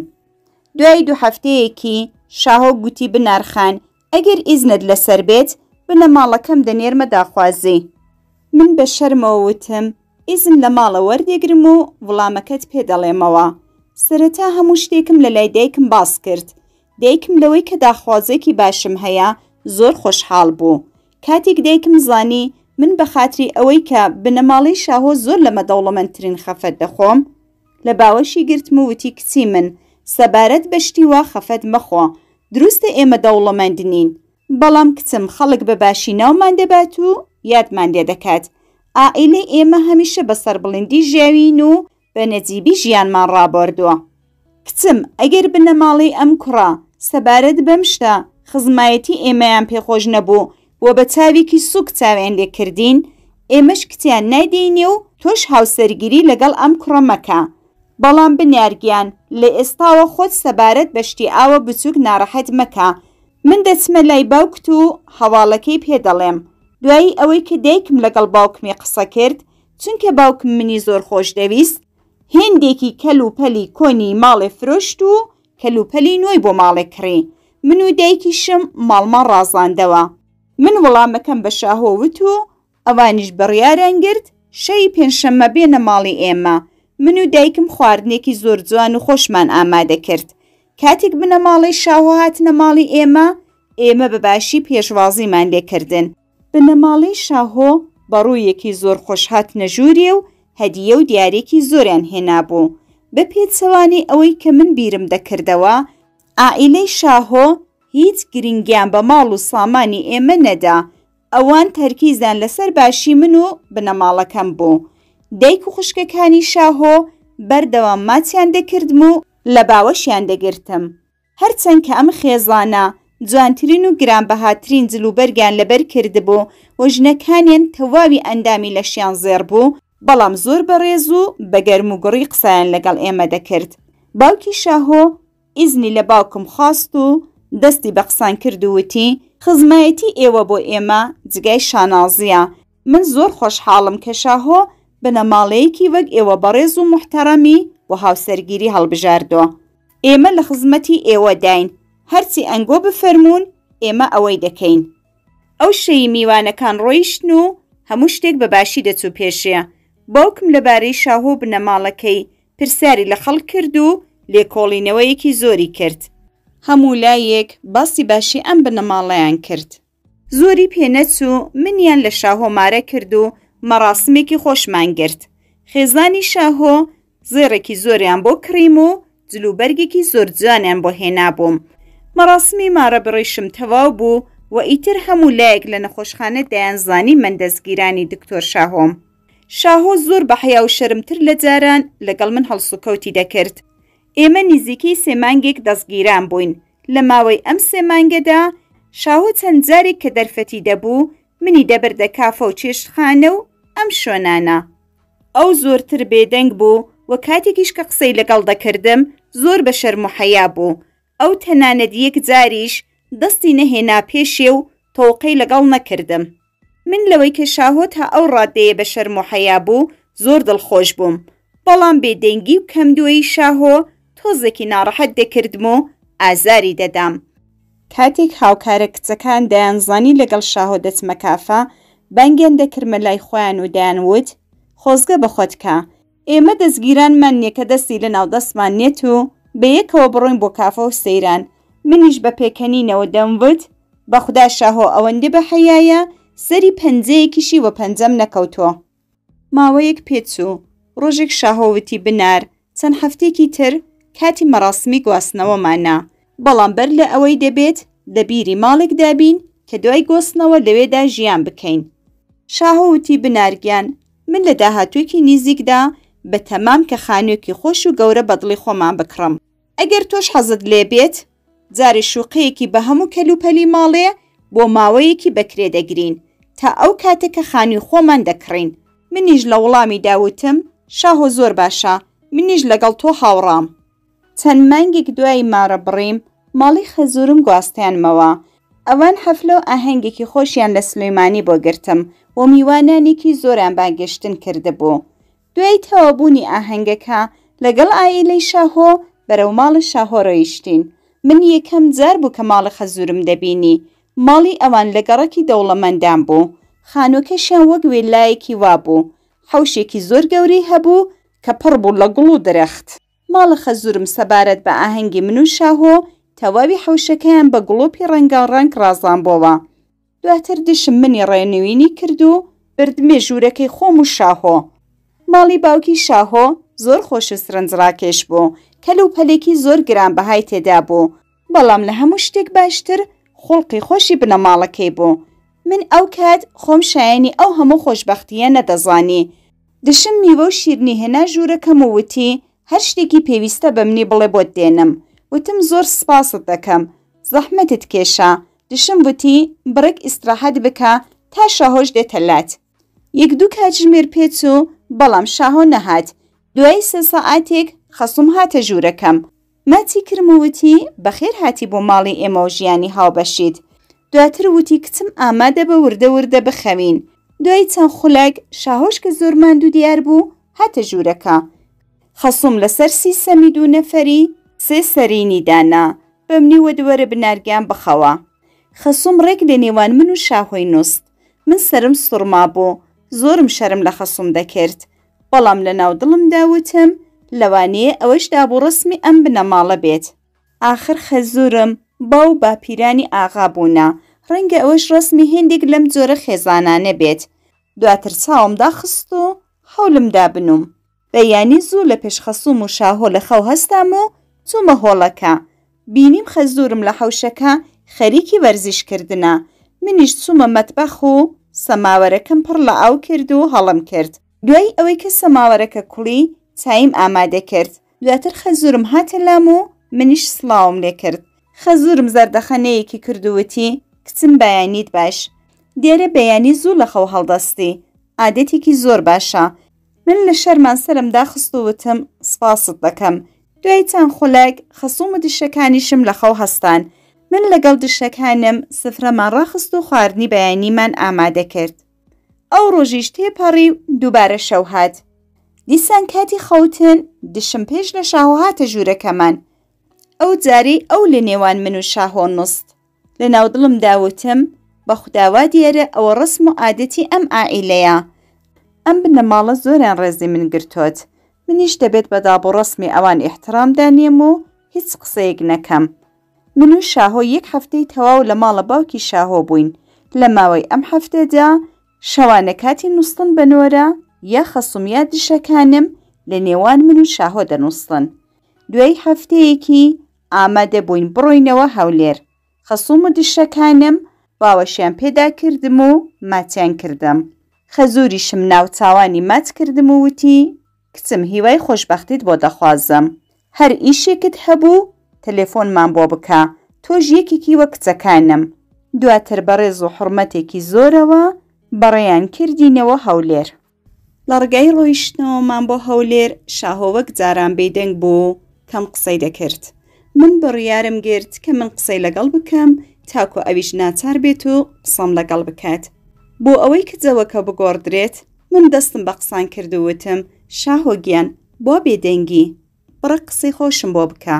دوای 2 هەفتەیەکی شاهۆ گوتی بنارخان ئەگەر ئیزنت لەسەر بێت بنە ماڵەکەم دەنێرمە داخوازی. من بە شەرمەوە وتم ئیزن لە ماڵە وەردێگرم و وڵامەکەت پێ دەڵێمەوە. سەرەتا هەموو شتێکم لە لای دایکم باس کرد. دایکم لەوەی کە داخوازێکی باشم هەیە زۆر خۆشحاڵ بوو. کاتێک دایکم زانی من بە خاتری ئەوەی کە بنەماڵەی شاهۆ زۆر لەمە دەوڵەمەندترین خەفەت دەخۆم، لە باوەشی گرتم و وتی کچی من سەبارەت بەشتی وا خەفەت مەخۆ، دروستە ئێمە دەوڵەمەند نین، بەڵام کچم خەڵک بەباشی ناومان دەبات و یادمان لێ دەکات. ئائیلەی ئێمە هەمیشە بە سەربڵندی ژیاوین و بە نەجیبی ژیانمان ڕابردووە. کچم ئەگەر بنەماڵەی ئەم کوڕە سەبارەت بەم شتە خزمایەتی ئێمەیان پێخۆش نەبوو و بە چاوێکی سووک چاویان لێ کردین، ئێمەش کتیان نایدەینێ و تۆش هاوسەرگیری لەگەڵ ئەم کوڕە مەکە. بەڵام بنیارگیان لە ئێستاوە خۆت سەبارەت بەشتی ئاوە بچووک ناڕەحەت مەکە. من دەچمە لای باوکت و هەواڵەکەی پێ دەڵێم. دوایی ئەوەی کە دایکم لەگەڵ باوکمی قسە کرد، چونکە باوکم منی زۆر خۆش دەویست، هێندێکی کەلوپەلی کۆنی ماڵێ فرۆشت و کەلوپەلی نوۆی بۆ ماڵێ کڕی. من و دایکیشم ماڵمان ڕازاندەوە. من وەڵامەکەم بە شاهۆ وت و ئەوانیش بڕیاریان گرت شەی پێنجشەممە بێنە ماڵی ئێمە. من و دایکم خواردنێکی زۆر جوان و خۆشمان ئامادە کرد. کاتێک بنە ماڵی شاهۆ هاتنە ماڵی ئێمە بەباشی پێشوازیمان لێکردن. بنە ماڵی شاهۆ بەڕوویەکی زۆر خۆش هاتنە ژوورێ و هەدیە و دیارێکی زۆریان هێنابوو. بە پێچەوانی ئەوەی کە من بیرم دەکردەوە، ئائیلەی شاهۆ هیچ گرنگیان بە ماڵ و سامانی ئێمە نەدا. ئەوان تەرکیزیان لەسەر باشی من و بنەماڵەکەم بوو. دایک و خوشکەکانی شاهۆ بەردەوام ماچیان دەکردم و لە باوەشیان دەگرتم. هەرچەند کە ئەم خێزانە جوانترین و گرانبەهاترین جلوبەرگیان لەبەر کردبوو و ژنەکانیان تەواوی ئەندامی لەشیان زێڕ بوو، بەڵام زۆر بەڕێز و بەگەرم و گوڕی قسەیان لەگەڵ ئێمە دەکرد. باوکی شاهۆ ئیزنی لە باوکم خواست و دەستی بە قسان کرد و وتی خزمایەتی ئێوە بۆ ئێمە جگای شانازیە. من زۆر خۆشحاڵم کە شاهۆ بنەماڵەیەکی وەک ئێوە بەڕێز و محتەرەمی بۆ هاوسەرگیری هەڵبژاردووە. ئێمە لە خزمەتی ئێوە داین، هەرچی ئەنگۆ بفەرمونون ئێمە ئەوەی دەکەین. ئەو شەی میوانەکان ڕۆیشتن و هەموو شتێک بەباشی دەچوو پێشێ. باوکم لەبارەی شاهۆ بنەماڵەکەی پرسیاری لە خەڵک کرد و لێکۆڵینەوەیەکی زۆری کرد. هەموو لایەک باسی باشی ئەم بنەماڵەیان کرد. زۆری پێنەچوو، منیان لە شاهۆ مارە کرد و مەراسمێکی خۆشمان گرت. خێزانی شاهۆ زێڕێکی زۆریان بۆ کڕیم و جلوبەرگێکی زۆر جوانیان بۆ هێنابووم. مەراسمی مارە بڕیشم تەواو بوو و ئیتر هەموو لایەک لە نەخۆشخانە دەیانزانی من دەستگیرانی دکتۆر شاهۆم. شاهۆ زۆر بە حیا و شەرمتر لە جاران لەگەڵ من هەڵسوکەوتی دەکرد. ئێمە نزیکەی 3 مانگێک دەستگیران بووین. لە ماوەی ئەم 3 مانگەدا شاهۆ چەند جارێک کە دەرفەتی دەبوو منی دەبردە کافە و چێشتخانە و ئەم شوێنانە. ئەو زۆرتر بێدەنگ بوو و کاتێکیش کە قسەی لەگەڵ دەکردم زۆر بە شەرم و حەیا بوو. ئەو تەنانەت یەک جاریش دەستی نەهێنا پێشێ و تەوقەی لەگەڵ نەکردم. من لەوەی کە شاهۆ تا ئەو ڕادەیە بە شەرم و حەیا بوو زۆر دڵخۆش بووم، بەڵام بێدەنگی و کەمدووەی شاهۆ تۆزێکی ناڕەحەت دەکردم و ئازاری دەدام. کاتێک هاوکارە کچەکان دەیانزانی لەگەڵ شاهۆ دەچمە کافە، بانگیان دەکردمە لای خۆیان و دەیانوت خۆزگە بەخۆتکە، ئێمە دەستگیرانمان نییە کە دەستی لە ناو دەستمان نێت و بە یەکەوە بڕۆین بۆ کافە و سەیران. منیش بە پێکەنینەوە دەموت بەخدا شاهۆ ئەوەندە بە حەیایە سەری پەنجەیەکیشی وە پەنجەم نەکەوتۆ. ماوەیەک پێچوو، ڕۆژێک شاهۆ وتی بنار چەند هەفتێکی تر کاتی مەراسمی گواستنەوەمانە، بەڵام بەر لە ئەوەی دەبێت لەبیری ماڵێک دابین کە دوای گۆستنەوە لەوێدا ژیان بکەین. شاهۆ وتی بنارگیان من لە داهاتوویەکی نزیکدا بە تەمام کە خانوویەکی خۆش و گەورە بەدڵی خۆمان بکڕم. ئەگەر تۆش حەزت لێ بێت جارێ شوقەیەکی بە هەموو کەلوپەلی ماڵێ بۆ ماوەیەکی بەکرێ دەگرین تا ئەو کاتێکە خانووی خۆمان دەکڕین. منیش لە وەڵامی داوتم شاهۆ زۆر باشە، منیش لەگەڵ تۆ هاوڕام. چەند مانگێک دوای مارە بڕیم ماڵی خەزورم گواستیانمەوە. ئەوان حەفلە و ئاهەنگێکی خۆشیان لە سلەیمانی بۆ گرتم و میوانانێکی زۆریان باگەشتن کردبوو. دوای تەوابوونی ئاهەنگەکە لەگەڵ ئایلەی شاهۆ بەرەو ماڵی شاهۆ ڕۆیشتین. من یەکەم جار بوو کە ماڵی خەزورم دەبینی ماڵی ئەوان لە گەڕەکی دەوڵەمەندان بوو. خانووکەشیان وەک وێلایەکی وا بوو. حەوشێکی زۆر گەورەی هەبوو کە پڕ بوو لە گوڵ و درەخت. ماڵە خەزوورم سەبارەت بە ئاهەنگی من و شاهۆ تەواوی حەوشەکەیان بە گوڵۆپی ڕەنگاڕەنگ ڕازاندبۆوە. دواتر دشم منی ڕێنوینی کرد و بردمێ ژوورەکەی خۆم و شاهۆ. ماڵی باوکی شاهۆ زۆر خۆش و سرنجڕاکێش بوو کە لەوپەلێکی زۆر گرانبەهای تێدا بوو، بەڵام لە هەموو شتێک باشتر خوڵقی خۆشی بنەماڵەکەی بوو. من ئەو کات خۆم شایانی ئەو هەموو خۆشبەختیە نەدەزانی. دشم میوە و شیرنی هێنا ژوورەکەم و وتی هەر شتێکی پێویستە بە منی بڵێ بۆت دێنم. وتم زۆر سپاست دەکەم، زەحمەتت کێشە. دشم وتی بڕێک ئیستراحەت بکە تا شاهۆش دێتە لات. یەک دوو کاتژمێر پێچوو، بەڵام شاهۆ نەهات. دوای 3 سەعاتێک خەسووم هاتە ژوورەکەم. ماچی کرم و وتی بەخێر هاتی بۆ ماڵی ئێمە و ژیانی هاوبەشیت. دواتر وتی کچم ئامادە بە وردە وردە بخەوین. دوای چەند خولەک شاهۆش کە زۆر ماندوو دیار بوو هاتە ژوورەکە. خەسووم لەسەر 30 سەمید و نەفەری 3 سەرینی دانا. بە منی وەدوەرە بنارگیان بخەوە. خەسووم ڕێک لە نێوان من و شاهۆی نووست. من سرم سوڕما بوو، زۆرم شەرم لە خەسووم دەکرد، بەڵام لە ناو دڵمدا وتم لەوانەیە ئەوەش دابوو ڕسمی ئەم بنەماڵە بێت. ئاخر خەزوورم باو باپیرانی ئاغا بوونە، ڕەنگە ئەوەش ڕسمی هێندێک لەم جۆرە خێزانانە بێت. دواتر چاوم داخست و هەولمدا بنوم. بەیانی زوو لە پێش خەسووم و شاهۆ لە خەو هەستام و چوومە هۆڵەکە. بینیم خەزوورم لە حەوشەکە خەریکی وەرزشکردنە. منیش چوومە مەتبەخ و سەماوەرەکەم پڕ لە ئاو کرد و هەڵم کرد. دوای ئەوەی کە سەماوەرەکە کوڵی چایم ئامادە کرد. دواتر خەزوورم هاتە لام و منیش سڵاوم لێ کرد. خەزوورم زەردەخەنەیەکی کردووەتی کچم بەیانیت باش. دیارە بەیانی زوو لە خەو هەڵدەستی، عادەتێکی زۆر باشە. من لە شەرمان سەرم داخست و وتم سپاست دەکەم. دوای چەند خولەک خەسووم و دشەکانیشم لە خەو هەستان. من لەگەڵ دشەکانم سفرەمان ڕاخست و خواردنی بەیانیمان ئامادە کرد. ئەو ڕۆژیش تێپەڕی و دووبارە شەو هات. دیسان کاتی خەوتن دشم پێش لە شاهۆ هاتە ژوورەکەمان. ئەو جارەی ئەو لە نێوان من و شاهۆ نووست. لە ناودڵم داوتم بە خوداوا دیارە ئەوە ڕسم و عادەتی ئەم ئائیلەیە. ئەم بنەماڵە زۆریان ڕێزی من گرتوت. منیش دەبێت بە دابوو ڕسمی ئەوان ئیحترام دانێم و هیچ قسەیەک نەکەم. من و شاهۆ 1 هەفتەی تەواو لە ماڵە باوکی شاهۆ بووین. لە ماوەی ئەم هەفتەدا شەوانە کاتی نووستن بنۆرە یا خەسووم یا دشەکانم لە نێوان من و شاهۆ دەنووسن. دوای هەفتەیەکی ئامادە بووین بڕۆینەوە هەولێر. خەسووم و دشەکانم باوەشیان پێدا کردم و ماچیان کردم. خەزووریشم ناو چاوانی ماچ کردم و وتی کچم هیوای خۆشبەختیت بۆ دەخوازم. هەر ئیشێکت هەبوو تەلێفۆنمان بۆ بکە، تۆش یەکێکی وە کچەکانم. دواتر بەڕێز و حورمەتێکی زۆرەوە بەڕێیان کردینەوە هەولێر. لە ڕگای ڕۆیشتنەوەمان بۆ هەولێر شاهۆ وەک جاران بێدەنگ بوو کەم قسەی دەکرد. من بڕیارم گرت کە من قسەی لەگەڵ بکەم تاکو ئەویش ناچار بێت و قسەم لەگەڵ بکات. بۆ ئەوەی کچەوەکە بگۆڕدرێت من دەستم بە قسان کردووتم شاهۆ گیان بۆ بێدەنگی بڕە قسەی خۆشم بۆ بکە.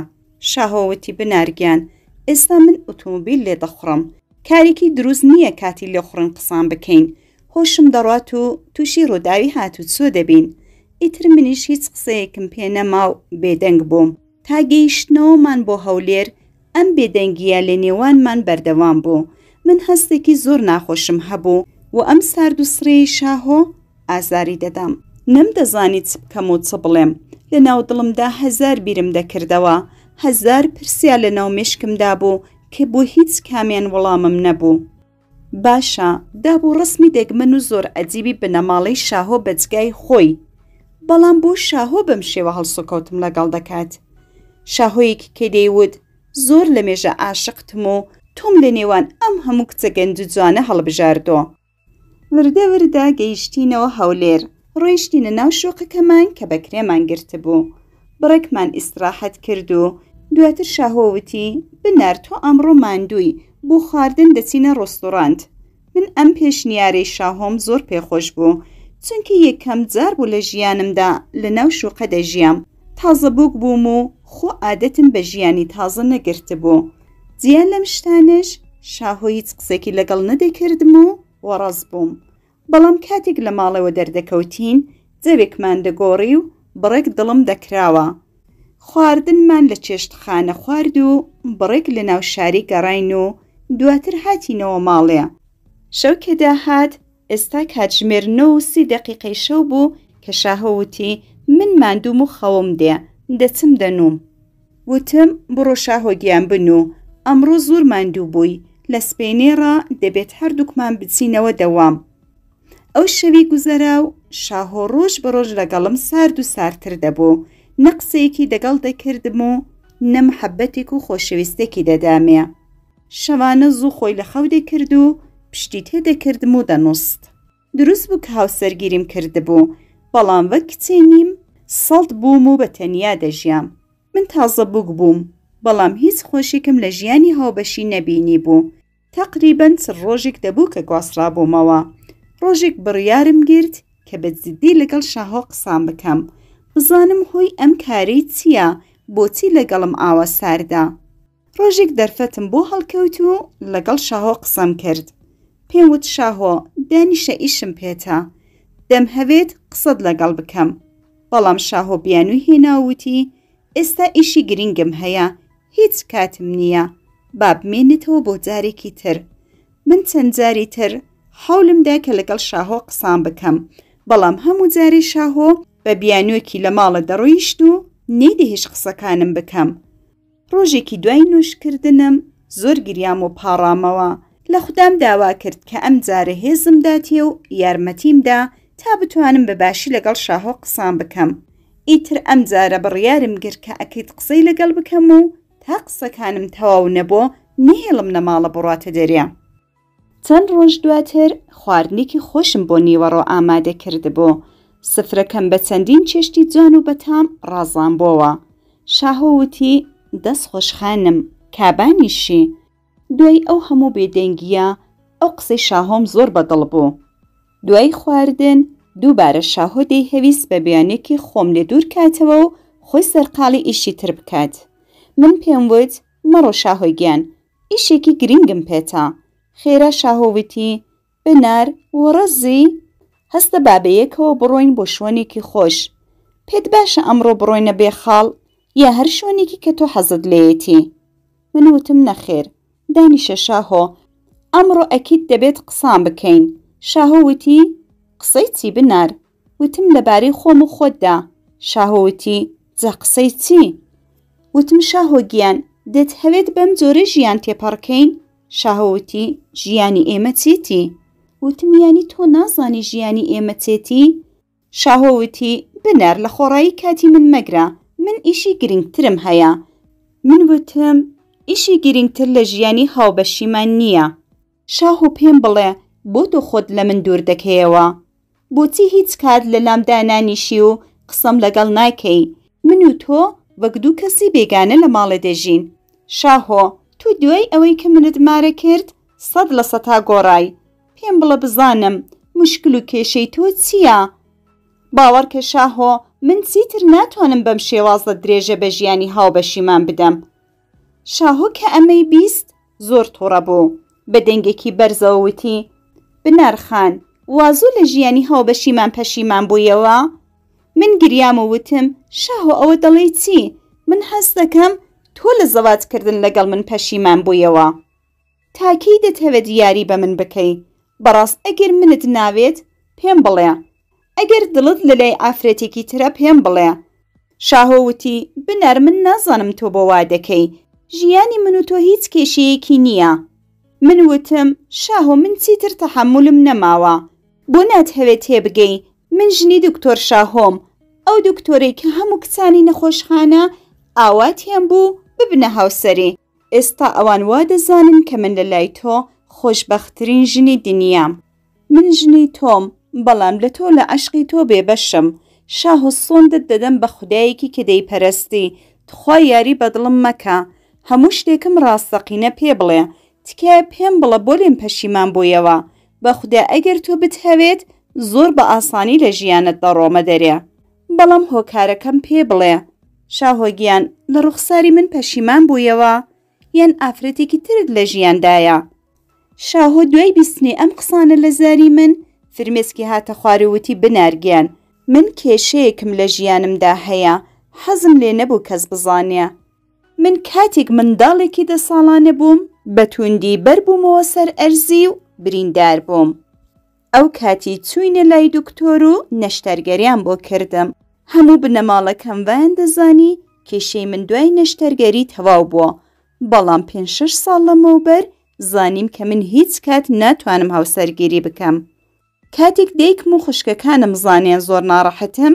شاهۆوتی بنارگیان ئێستا من ئۆتۆمۆبیل لێ دەخڕم، کارێکی دروست نییە کاتی لێ خوڕن قسان بکەین. هۆشم دەڕات و تووشی ڕووداوی هاتوچۆ دەبین. ئیتر منیش هیچ قسەیەکم پێ نەما و بێدەنگ بووم. تا گەیشتنەوەمان بۆ هەولێر ئەم بێدەنگیە لە نێوانمان بەردەوام بوو. من هەستێکی زۆر ناخۆشم هەبوو و ئەم سارد و سرەی شاهۆ ئازاری دەدام. نەمدەزانی چ بکەم و چ بڵێم. لە ناو دڵمدا 1000 بیرم دەکردەوە، 1000 پرسیا لە ناو مێشکمدا بوو کە بۆ هیچ کامیان وەڵامم نەبوو. باشە دابوو ڕسمی دەگمەن و زۆر ئەجیبی بنەماڵەی شاهۆ بەجگای خۆی، بەڵام بۆ شاهۆ بەم شێوە هەڵسوکەوتم لەگەڵ دەکات. شاهۆیەکی کە دەیوت زۆر لە مێژە عاشقتم و تۆم لە نێوان ئەم هەموو کچە گەنج و جوانە هەڵبژاردۆ. وردە وردە گەیشتینەوە هەولێر. ڕۆیشتینە ناو شۆقەکەمان کە بەکرێمان گرت بوو. بڕێکمان ئیستراحەت کرد و دواتر شاهۆوتی بنار تۆ ئەمڕۆ ماندووی بۆ خواردن دەچینە ڕۆستۆرانت. من ئەم پێشنیارەی شاهۆم زۆر پێخۆش بوو چونکە یەکەم جار بوو لە ژیانمدا لە ناو شوقە دەژیام. تازە بووک بووم و خۆ عادەتم بە ژیانی تازە نەگرت بوو. جیان لەم شتانش شاهۆ هیچ قسێکی لەگەڵ نەدەکردم و وەڕەز بووم. بەڵام کاتێک لە ماڵەوە دەردەکەوتین جەوێکمان دەگۆڕی و بڕێک دڵم دەکراوە. خواردنمان لە چێشتخانە خوارد و بڕێک لە ناو شاری گەڕاین و دواتر هاتینەوە ماڵێ. شەو کە داهات ئێستا کاتژمێر 9:30 دەقیقەی شەو بوو کە شاهۆ وتی من ماندووم و خەوم دێ دەچم دەنووم. وتم بڕۆ شاهۆ گیان بنوو ئەمڕۆ زۆر ماندوو بووی لە سپێنێڕە دەبێت هەردووکمان بچینەوە دەوام. ئەو شەوی گوزەرا و شاهۆ ڕۆژ بەڕۆژ لەگەڵم سارد و ساردتر دەبوو. نە قسەیەکی دەگەڵ دەکردم و نە محەبەتێک و خۆشەویستێکی دەدامێ. شەوانە زوو خۆی لە خەو دەکرد و پشتی تێدەکردم و دەنووست. دروست بوو کە هاوسەرگیریم کردبوو، بەڵام وەک کچێنیم سەڵت بووم و بە تەنیا دەژیام. من تازە بووک بووم، بەڵام هیچ خۆشێکم لە ژیانی هاوبەشی نەبینی بوو. تەقریبەن چ ڕۆژێک دەبوو کە گواسترابوومەوە. ڕۆژێک بڕیارم گرت کە بەجددی لەگەڵ شاهۆ قسام بکەم، بزانم هۆی ئەم کارەی چییە، بۆچی لەگەڵم ئاوە ساردا. ڕۆژێک دەرفەتم بۆ هەڵکەوت و لەگەڵ شاهۆ قسەم کرد. پێم وت شاهۆ دانیشە ئیشم پێتە، دەم هەوێت قسەت لەگەڵ بکەم. بەڵام شاهۆ بیانووی هێناوتی ئێستا ئیشی گرنگم هەیە، هیچ کاتم نییە، با بمێنێتەوە بۆ جارێکی تر. من چەند جاری تر حەولمدا کە لەگەڵ شاهۆ قسام بکەم، بەڵام هەموو جارێ شاهۆ بە بیانوێکی لە ماڵە دەڕۆیشت و نەیدەهێش قسەکانم بکەم. ڕۆژێکی دوای نوێشکردنم زۆر گریام و پاڕامەوە. لە خودام داوا کرد کە ئەم جارە هێزم داتێ و یارمەتیمدا تا بتوانم بەباشی لەگەڵ شاهۆ قسام بکەم. ئیتر ئەم جارە بڕیارم گرت کە ئەکەیت قسەی لەگەڵ بکەم و تا قسەکانم تەواو نەبووە نهێڵم لە ماڵە بڕاتە دەرێ. چەند ڕۆژ دواتر خواردنێکی خۆشم بۆ نیوەڕۆ ئامادە کردبوو. سفرەکەم بە چەندین چێشتی جوان و بەتام ڕازانبۆوە. شاهۆ وتی دەست خۆشخانم، کابانیشی. دوای ئەو هەموو بێدەنگیە ئەو قسەی شاهۆم زۆر بەدڵ بوو. دوای خواردن دووبارە شاهۆ دەیهەویست بە بیانێکی خۆم لێ دوور کاتەوە و خۆی سەرقاڵی ئیشی تر بکات. من پێم وت مەڕۆ شاهۆی گیان، ئیشێکی گرنگم پێتە. خێرا شاهۆ وتی بنار وەڕەزی هەستە بابەیەکەوە بڕۆین بۆ شوێنێکی خۆش. پێت باشە ئەمڕۆ بڕۆینە بێخاڵ یا هەر شوێنێکی کە تۆ حەزت لێیەتی؟ من وتم نەخێر، دانیشە شاهۆ ئەمڕۆ ئەکید دەبێت قسام بکەین. شاهۆ وتی قسەی چی بنار؟ وتم لەبارەی خۆم و خۆتدا. شاهۆ وتی جا قسەی چی؟ وتم شاهۆ گیان دەتهەوێت بەم جۆرە ژیان تێپەڕکەین؟ شاهۆ وتی ژیانی ئێمە چیتی؟ وتم یانی تۆ نازانی ژیانی ئێمە چێتی؟ شاهۆ وتی بنار لە خۆڕایی کاتی من مەگرە، من ئیشی گرنگترم هەیە. من وتم ئیشی گرنگتر لە ژیانی هاوبەشیمان نییە. شاهۆ پێم بڵێ بۆ تۆ خۆت لە من دوور دەکەیەوە؟ بۆچی هیچ کات لە لام دانانیشی و قسەم لەگەڵ ناکەی؟ من و تۆ وەک دوو کەسی بێگانە لە ماڵە دەژین. شاهۆ تو دوای ئەوەی کە منت مارە کرد 100% گۆڕای. پێم بڵە بزانم مشکل و کێشەی تۆ چییە؟ باوەڕکە شاهۆ من چیتر ناتوانم بەم شێوازە درێژە بە ژیانی هاوبەشیمان بدەم. شاهۆ کە ئەمەی بیست زۆر تووڕە بوو. بە دەنگێکی بەرزەوەتی بنارخان وازوو لە ژیانی هاوبەشیمان پەشیمان بوویەوە؟ من گریام و وتم شاهۆ ئەوە دەڵێی چی؟ من هەست دەکەم تۆ لە زەواجکردن لەگەڵ من پەشیمان بوویەوە. تاکەی دەتەوێت یاری بە من بکەی؟ بەڕاست ئەگەر منت ناوێت پێم بڵێ، ئەگەر دڵت لە لای ئافرەتێکی ترە پێم بڵێ. شاهۆ وتی بنەر من نازانم تۆ بۆ وا دەکەی، ژیانی من و تۆ هیچ کێشەیەکی نییە. من وتم شاهۆ من چیتر تەحەمولم نەماوە، بۆ ناتهەوێت تێبگەی من ژنی دکتۆر شاهۆم، ئەو دکتۆرەی کە هەموو کچانی نەخۆشخانە ئاواتیان بوو ببنە هاوسەری. ئێستا ئەوان وا دەزانن کە من لە لای تۆ خۆشبەختترین ژنی دنیام. من ژنی تۆم، بەڵام لە تۆ لە عەشقی تۆ بێبەشم. شاهۆ سۆندت دەدەم بە خودایەکی کە دەیپەرستی، تخوا یاری بەدڵم مەکە، هەموو شتێکم ڕاستەقینە پێ بڵێ، تکایە پێم بڵە بۆ لێم پەشیمان بوویەوە. بەخودا ئەگەر تۆ بتهەوێت زۆر بە ئاسانی لە ژیانت دەڕۆمە دەرێ، بەڵام هۆکارەکەم پێ بڵێ. شاهۆ گیان لە ڕوخساری من پەشیمان بوویەوە یان ئافرەتێکی ترت لە ژیاندایە؟ شاهۆ دوای بیستنی ئەم قسانە لە زاری من فرمێسکی هاتە خواروتی بنارگیان من کێشەیەکم لە ژیانمدا هەیە حەزم لێ نەبوو کەس بزانێ من کاتێک منداڵێکی 10 ساڵانە بووم بە توندی بەربوومەوە سەر ئەرزی و بریندار بووم ئەو کاتی چووینە لای دکتۆر و نەشتەرگەریان بۆ کردم هەموو بنەماڵەکەم وایان دەزانی کێشەی من دوای نەشتەرگەری تەواو بووە بەڵام 5-6 ساڵ لەمەوبەر زانیم کە من هیچ کات ناتوانم هاوسەرگیری بکەم کاتێک دایکم و خوشکەکانم زانیان زۆر ناڕەحەتم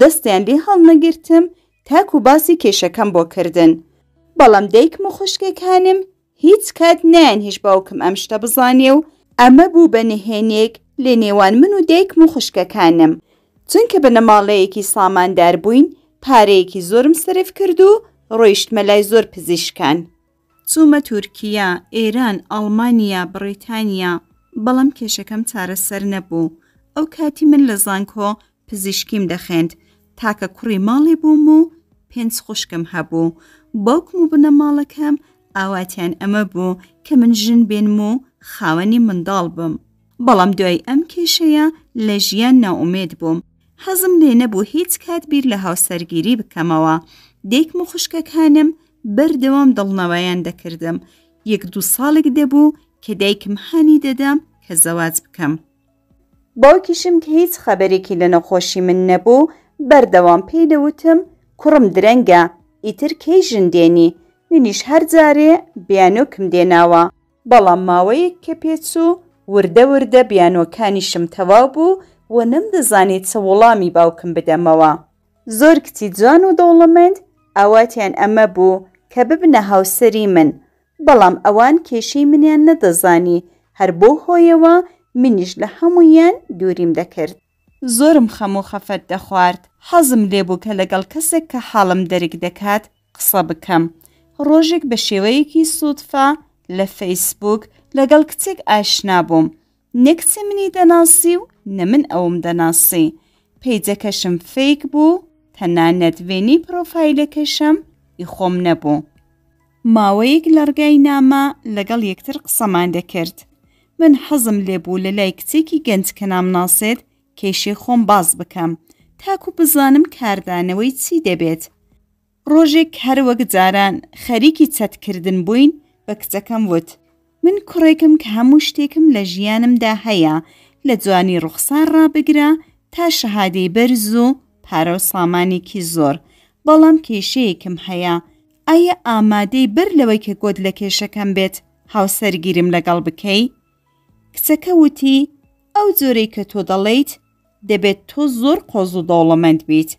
دەستیان لێ هەڵنەگرتم تاکو باسی کێشەکەم بۆ کردن بەڵام دایکم و خوشکەکانم هیچ کات نەیان هیچ باوکم ئەم شتە بزانێ و ئەمە بوو بە نهێنێک لە نێوان من و دایکم و خوشکەکانم چونکە بنەماڵەیەکی ساماندار بووین پارەیەکی زۆرم سەرف کرد و ڕۆیشتمە لای زۆر پزیشکان چوومە تورکیا، ئێران، ئەڵمانیا، بریتانیا بەڵام کێشەکەم چارەسەر نەبوو ئەو کاتی من لە زانکۆ پزیشکیم دەخێند تاکە کوڕی ماڵی بووم و 5 خوشکم هەبوو باوکم و بنەماڵەکەم ئاواتیان ئەمە بوو کە من ژن بێنم و خاوەنی منداڵ بم بەڵام دوای ئەم کێشەیە لە ژیان ناومێد بووم حەزم لێ نەبوو هیچ کات بیر لە هاوسەرگیری بکەمەوە دایکم و خوشکەکانم بەردەوام دڵنەوەیان دەکردم 1-2 ساڵێک دەبوو کە دایکم هانی دەدام کە زەواج بکەم باوکیشم کە هیچ خەبەرێکی لە نەخۆشی من نەبوو بەردەوام پێی دەوتم کوڕم درەنگە ئیتر کەی ژن دێنی منیش هەر جارێ بیانۆکم دێناوە بەڵام ماوەیەک کە پێچوو وردە وردە بیانۆکانیشم تەواو بوو و نەمدەزانێت چە وەڵامی باوکم بدەمەوە زۆر کچی جوان و دەوڵەمەند ئاواتیان ئەمە بوو کە ببنە هاوسەری من بەڵام ئەوان کێشەی منیان نەدەزانی هەر بۆ هۆیەوە منیش لە هەموویان دووریم دەکرد زۆرم خەم و خەفەت دەخوارد حەزم لێبوو کە لەگەڵ کەسێک کە حاڵم دەرک دەکات قسە بکەم ڕۆژێک بە شێوەیەکی سوودفا لە فەیسبوک لەگەڵ کچێک ئاشنا بووم نە کچی منی دەناسی و نە من ئەوم دەناسی پەیجەکەشم فێک بوو تەنانەت وێنەی پرۆفایلەکەشم ئیخۆم نەبوو ماوەیەک لەڕگای نامە لەگەڵ یەکتر قسەمان دەکرد من حەزم لێبوو لە لای کچێکی گەنج کە نامناسێت کێشەی خۆم باز بکەم تاکو بزانم کاردانەوەی چی دەبێت ڕۆژێک هەر وەک جاران خەریکی چەتکردن بووین بە کچەکەم وت من کوڕێکم کە هەموو شتێکم لە ژیانمدا هەیە لە جوانی ڕوخسار ڕابگرە تا شەهادەی بەرز و پارە و سامانێکی زۆر بەڵام کێشەیەکم هەیە ئایا ئامادەی بەر لەوەی کە گۆت لە کێشەکەم بێت هاوسەرگیرم لەگەڵ بکەی کچەکە وتی ئەو جۆرەی کە تۆ دەڵێیت دەبێت تۆ زۆر قۆز و دەوڵەمەند بیت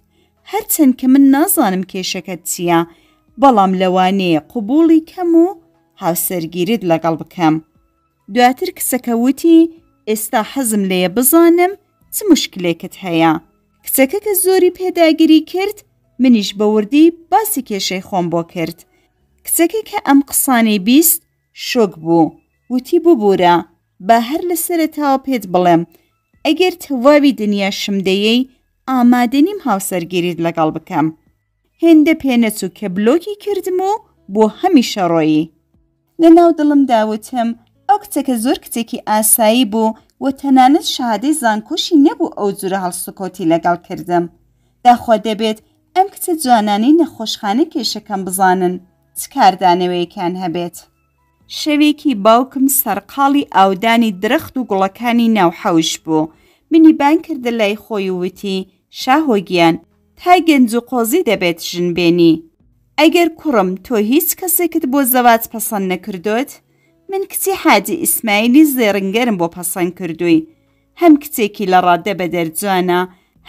هەرچەند کە من نازانم کێشەکەت چییە بەڵام لەوانەیە قبوڵی کەم و هاوسەرگیریت لەگەڵ بکەم دواتر کچەکە وتی ئێستا حەزم لێیە بزانم چ مشکلێکت هەیە کچەکە کە زۆری پێداگیری کرد منیش بەوردی باسی کێشەی خۆم بۆ کرد کچەکە کە ئەم قسانەی بیست شۆک بوو وتی ببوورە با هەر لە سەرەتاوە پێت بڵێم ئەگەر تەواوی دنیا شمدەیەی ئامادە نیم هاوسەرگیریت لەگەڵ بکەم هێندە پێنەچوو کە بلۆکی کردم و بۆ هەمیشە ڕۆیی لەناو دڵم داوتم ئەو کچەکە زۆر کچێکی ئاسایی بوو و تەنانەت شادەی زانکۆشی نەبوو ئەو جورە هەڵسوکۆتی لەگەڵ کردم داخوا دەبێت ئەم کچە جوانانەی نەخۆشخانە کێشەکەم بزانن چ کاردانەوەیەکان هەبێت شەوێکی باوکم سەرقاڵی ئاودانی درەخت و گوڵەکانی ناوحەوش بوو منی بان کردە لای خۆی وتی شاهۆگیان تا گەنج و قۆزی دەبێت ژن بێنی ئەگەر کوڕم تۆ هیچ کەسێکت بۆ زەواج پەسەند نەکردوت من کچی حاجی ئیسماعیلی زێڕنگەرم بۆ پەسەند کردووی هەم کچێکی لە ڕادە بە دەرجوانە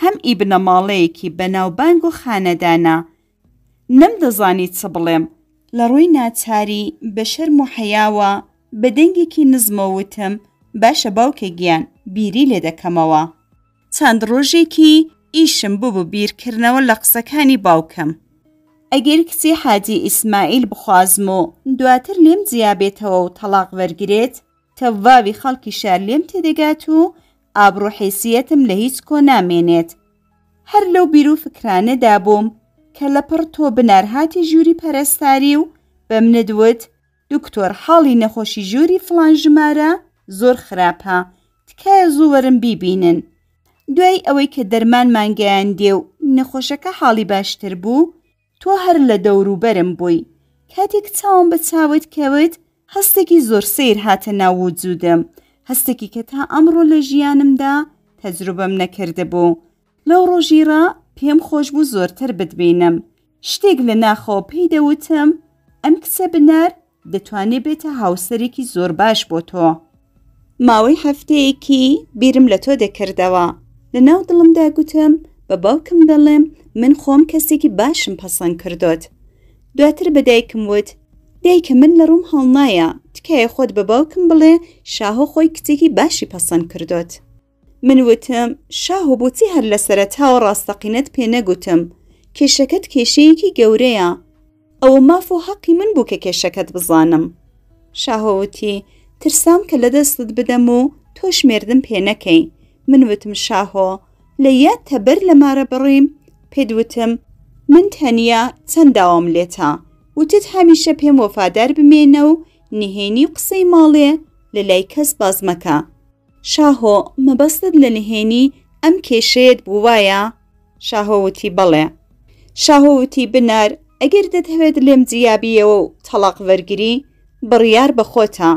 هەم ئیبنە ماڵەیەکی بەناوبانگ و خانەدانە نەمدەزانی چ بڵێم لە ڕووی ناچاری بە شەرم و حەیاوە بە دەنگێکی نزمەوتم باشە باوکە گیان بیری لێ دەکەمەوە چەند ڕۆژێکی ئیشم بوو بیرکردنەوە لە قسەکانی باوکم ئەگەر کچی حاجی ئیسماعیل بخوازم و دواتر لێم جیابێتەوە و تەلاق وەرگرێت تەواوی خەڵکی شار لێم تێدەگات و ئابڕۆ حیسیەتم لە هیچ کۆ نامێنێت هەر لەو بیر و فکرانەدا بووم کە لەپڕ تۆ بنارهاتی ژووری پەرستاری و بە منت وت دکتۆر حاڵی نەخۆشی ژووری فڵان ژمارە زۆر خراپە، تکایە زوو وەرن بیبینن. دوای ئەوەی کە دەرمانمان گەیاندێ و نەخۆشەکە حاڵی باشتر بوو، تۆ هەر لە دەوروبەرم بووی. کاتێک چاوم بە چاوت کەوت، هەستێکی زۆر سیر هاتە ناو وجودم، هەستێکی کە تا ئەمڕۆ لە ژیانمدا تەجروبەم نەکرده بوو. لەو ڕۆژیڕە پێم خۆش بوو زۆرتر بتبینم. شتێک لە ناخۆ پێی دەوتم ئەم کچە بنار دەتوانێت بێتە هاوسەرێکی زۆر باش بۆ تۆ. ماوەی هەفتەیەکی بیرم لە تۆ دەکردەوە. لە ناو دڵمدا گوتم بە باوکم دەڵێم من خۆم کەسێکی باشم پەسەند کردوت. دواتر بە دایکم وت دایکە من لە ڕووم هەڵنایە، تکایە خۆت بە باوکم بڵێ شاهۆ خۆی کچێکی باشی پەسەند کردوت. من وتم شاهۆ بۆچی هەر لە سەرەتاوە ڕاستەقینەت پێ نەگوتم؟ کێشەکەت کێشەیەکی گەورەیە. ئەوە ماف و حەقی من بوو کە کێشەکەت بزانم. شاهۆ وتی ترسام کە لە دەستت بدەم و تۆ شمێردم پێ نەکەی. من وتم شاهۆ لە یادتە بەر لە مارە بڕیم؟ پێت وتم من تەنیا چەند داوام لێتە. وتت هەمیشە پێم وەفادار بمێنە و نهێنی و قسەی ماڵێ لە لای کەس باز مەکە. شاهۆ مەبەستت لە نهێنی ئەم کێشەیەت بوو وایە؟ شاهۆ وتی بەڵێ. شاهۆ وتی بنار ئەگەر دەتەوێت لێم جیابیەوە و تەڵاق وەرگری بڕیار بە خۆتە،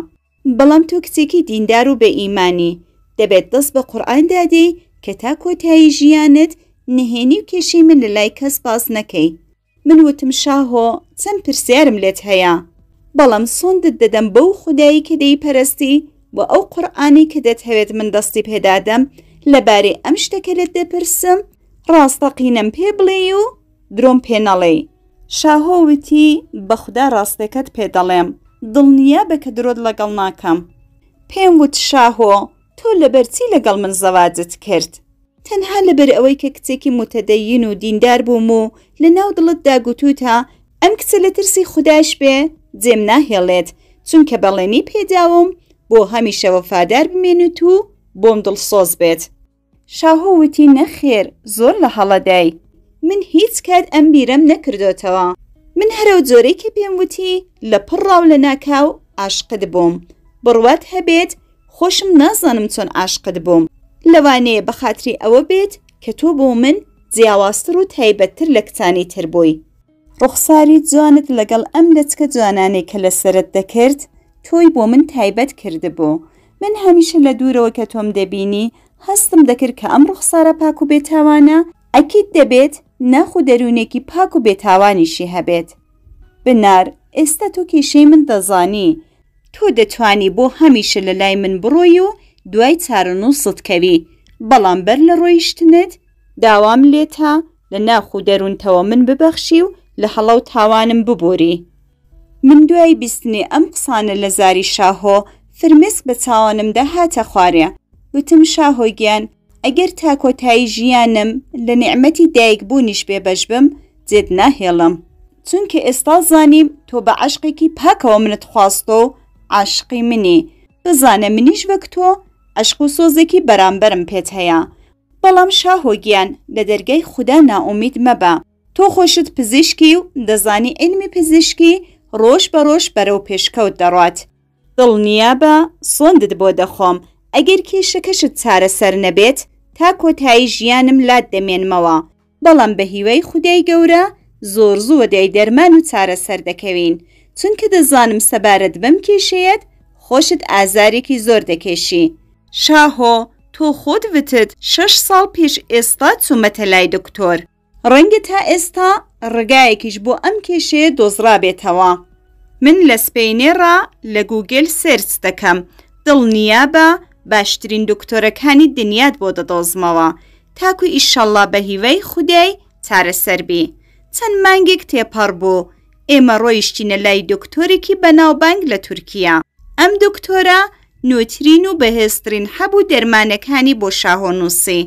بەڵام تۆ کچێکی دیندار و بە ئیمانی دەبێت دەست بە قورئان دادەی کە تا کۆتایی ژیانت نهێنی و کێشەی من لە لای کەس باز نەکەی. من وتم شاهۆ چەند پرسیارم لێت هەیە، بەڵام سۆندت دەدەم بەو خودایی کە دەیپەرستی و ئەو قورئانی کە دەتەوێت من دەستی پێدادەم لەبارەی ئەم شتەکە لێت دەپرسم ڕاستەقینەم پێ بڵێ و درۆم پێ نەڵێ. شاهۆ وتی بەخودا ڕاستەکەت پێ دەڵێم، دڵنیابە کە درۆت لەگەڵ ناکەم. پێم وت شاهۆ تۆ لەبەرچی لەگەڵ من زەواجت کرد؟ تەنها لەبەر ئەوەی کە کچێکی متەدەین و دیندار بووم و لە ناو دڵتدا گوتوتە ئەم کچە لە ترسی خوداش بێ جێم ناهێڵێت، چونکە بەڵێنی پێداوم بۆ هەمیشە وەفادار بمێنێت و بۆم دڵسۆز بێت. شاهۆ وتی نەخێر زۆر لە هەڵەدای، من هیچ کات ئەم بیرەم نەکردوتەوە. من هەرەو جۆرەی کە پێم وتی لە پڕڕاو لە ناکاو عاشقت بووم. بڕوات هەبێت خۆشم نازانم چۆن عاشقت بووم، لەوانەیە بە خاتری ئەوە بێت کە تۆ بۆ من جیاوازتر و تایبەتتر لە کچانی تر بووی. ڕوخساری جوانت لەگەڵ ئەم لەچکە جوانانەی کە لەسەرت دەکرد تۆی بۆ من تایبەت کردبوو. من هەمیشە لە دوورەوە کە تۆم دەبینی هەستم دەکرد کە ئەم ڕوخسارە پاک و بێتاوانە ئەکید دەبێت ناخ و دەروونێکی پاک و بێتاوانیشی هەبێت. بنار ئێستا تۆ کێشەی من دەزانی، تۆ دەتوانی بۆ هەمیشە لە لای من بڕۆی و دوای چارەنووست کەوی، بەڵام بەر لە ڕۆیشتنت داوام لێتە لە ناخ و دەروونتەوە من ببەخشی و لە هەڵە و تاوانم ببووری. من دوای بیستنی ئەم قسانە لە زاری شاهۆ فرمێسک بە چاوانمدا هاتە خوارێ. وتم شاهۆ گیان ئەگەر تا کۆتایی ژیانم لە نعمەتی دایک بوونیش بێبەش بم جێت ناهێڵم، چونکە ئێستا زانیم تۆ بە عاشقێکی پاکەوە منت خواستۆ و عاشقی منی. بزانە منیش وەک تۆ عشق و سۆزێکی بەرامبەرم پێت هەیە. بەڵام شاهۆ گیان لە دەرگای خودا نائومید مەبە. تۆ خۆشت پزیشکی و دەزانی علمی پزیشکی ڕۆژ بە ڕۆژ بەرەو پێشکەوت دەڕات. دڵنیابە سۆندت بۆ دەخۆم ئەگەر کێشەکەشت چارەسەر نەبێت تا کۆتایی ژیانم لات دەمێنمەوە، بەڵام بە هیوای خودای گەورە زۆر زووە دای دەرمان و چارەسەر دەکەوین، چونکە دەزانم سەبارەت بەم کێشەیەت خۆشت ئازارێکی زۆر دەکێشی. شاهۆ تۆ خۆت وتت 6 ساڵ پێش ئێستا چوومەتە لای دکتۆر، ڕەنگە تا ئێستا ڕگایەکیش بۆ ئەم کێشەیە دۆزرا بێتەوە. من لە سپەینێڕا لە گوگل سێرچ دەکەم، دڵنیابە باشترین دکتۆرەکانی دنیات بۆ دەدۆزمەوە، تاکو ئیشەڵڵا بە هیوای خودای چارەسەر بی. چەند مانگێک تێپەڕ بوو ئێمە ڕۆیشتینە لای دکتۆرێکی بەناوبانگ لە تورکیا. ئەم دکتۆرە نوترین و بەهێزترین هەبوو دەرمانەکانی بۆ شاهۆ نووسی.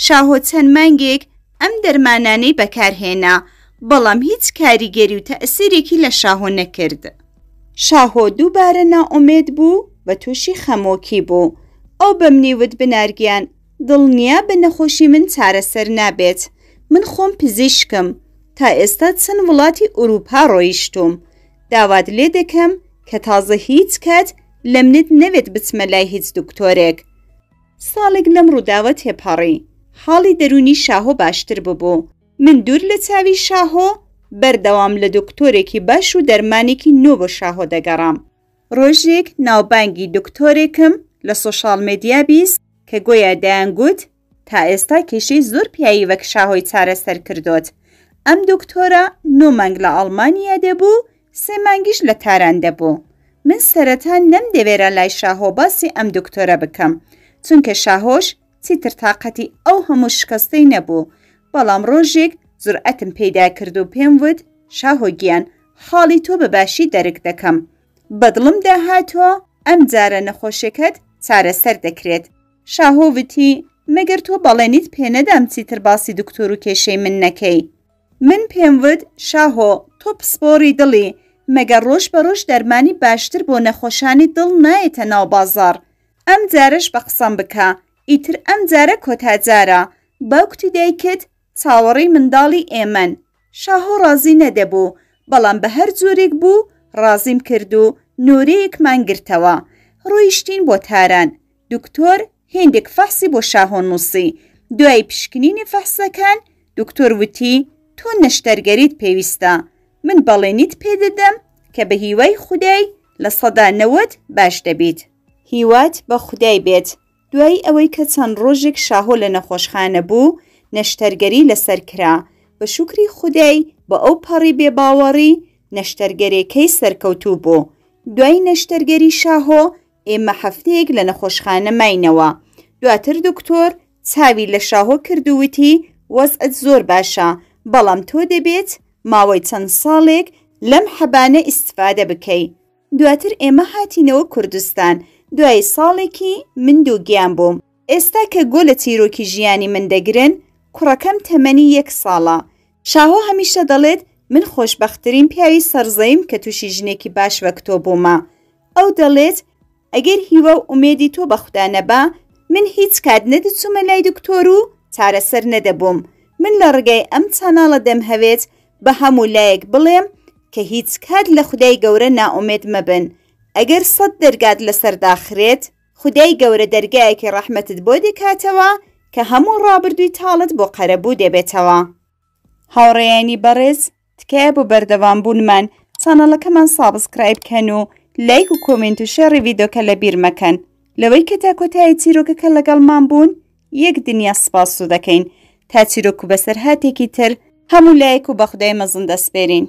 شاهۆ چەند مانگێک ئەم دەرمانانەی بەکارهێنا، بەڵام هیچ کاریگەری و تەئسیرێکی لە شاهۆ نەکرد. شاهۆ دووبارە نائومێد بوو، بە تووشی خەمۆکی بوو. ئەو بەمنیوت بنارگیان دڵنیا بە نەخۆشی من چارەسەر نابێت. من خۆم پزیشکم، تا ئێستا چەند وڵاتی ئوروپا ڕۆیشتوم. داوات لێ دەکەم کە تازە هیچ کات لە منت نەوێت بچمە لای هیچ دکتۆرێک. ساڵێک لەم ڕووداوە تێپەڕی. حاڵی دەرونی شاهۆ باشتر ببوو. من دوور لە چاوی شاهۆ بەردەوام لە دکتۆرێکی باش و دەرمانێکی نۆ بۆ شاهۆ دەگەڕام. ڕۆژێک ناوبانگی دکتۆرێکم لە سۆشال مێدیا بیست کە گۆیا دەیانگوت تا ئێستا کێشەی زۆر پیاوی وەک شاهۆی چارەسەر کردوت. ئەم دکتۆرە 9 مانگ لە ئەڵمانیا دەبوو، 3 مانگیش لە تاران دەبوو. من سەرەتا نەمدەوێرە لای شاهۆ باسی ئەم دکتۆرە بکەم، چونکە شاهۆش چیتر تاقەتی ئەو هەموو شکستەی نەبوو. بەڵام ڕۆژێک جورئەتم پەیدا کرد و پێم وت شاهۆ گیان حاڵی تۆ بەباشی دەرک دەکەم. بەدڵم داهاتۆ ئەم جارە نەخۆشیەکەت چارەسەر دەکرێت. شاهۆ وتی مەگەر تۆ بەڵێنیت پێنەدام چیتر باسی دکتۆر و کێشەی من نەکەی. من پێم وت شاهۆ تۆ پسپۆری دڵی، مەگەر ڕۆژ بە ڕۆژ دەرمانی باشتر بۆ نەخۆشانی دڵ نایەتە ناو بازاڕ. ئەم جارەش بە قسەم بکە، ئیتر ئەم جارە کۆتاجارە. باوکتی دایکت چاوەڕێی منداڵی ئێمەن. شاهۆ ڕازی نەدەبوو، بەڵام بە هەر جۆرێک بوو ڕازیم کرد و نۆرەیەکمان گرتەوە. ڕۆیشتین بۆ تاران. دکتۆر هێندێک فەحسی بۆ شاهۆ نووسی. دوای پشکنینی فەحسەکان دکتۆر وتی تۆ نەشتەرگەریت پێویستە. من بەڵێنیت پێدەدەم کە بە هیوای خودای لە 90 باش دەبیت. هیوات بە خودای بێت. دوای ئەوەی کە چەند ڕۆژێک شاهۆ لە نەخۆشخانە بوو، نەشتەرگەری لەسەر کرا. بە شوکری خودای بە ئەو پەڕی بێباوەڕی نەشتەرگەرێکەی سەرکەوتوو بوو. دوای نەشتەرگەری شاهۆ ئێمە هەفتەیەک لە نەخۆشخانە ماینەوە. دواتر دکتۆر چاوی لە شاهۆ کردووتی وەزعت زۆر باشە، بەڵام تۆ دەبێت ماوەی چەند ساڵێک لەم حەبانە ئیستفادە بکەی. دواتر ئێمە هاتینەوە کوردستان. دوای ساڵێکی من دووگیان بووم. ئێستا کە گۆ لە چیرۆکی ژیانی من دەگرن، کوڕەکەم تەمەنی 1 ساڵە. شاهۆ هەمیشە دەڵێت من خۆشبەختترین پیاوی سەرزەیم کە تووشی ژنێکی باش وەک تۆ بوومە. ئەو دەڵێت ئەگەر هیوە و ئومێدی تۆ بەخدا نەبا، من هیچ کات نەدەچوومە لای دکتۆر و چارەسەر نەدەبووم. من لە ڕگای ئەم چاناڵە دەمهەوێت بە هەموو لایەک بڵێم کە هیچ کات لە خودای گەورە نائومێد مەبن. ئەگەر 100 دەرگات لەسەر داخرێت، خودای گەورە دەرگایەکی ڕەحمەتت بۆ دەکاتەوە کە هەموو ڕابردووی تاڵت بۆ قەرەبوو دەبێتەوە. هاوڕێیانی بەڕێز، تکایە بۆ بەردەوامبوونمان چانەڵەکەمان سابسکرایب کەن و لایک و کۆمنت و شێڕی ڤیدۆکە لەبیر مەکەن. لەوەی کە تا کۆتایی چیرۆکەکە لەگەڵمان بوون، یەک دنیا سپاس دەکەین. تا چیرۆک و بەسەرهاتێکی تر هەموو لایک و بە خودای مەزن دەسپێرین.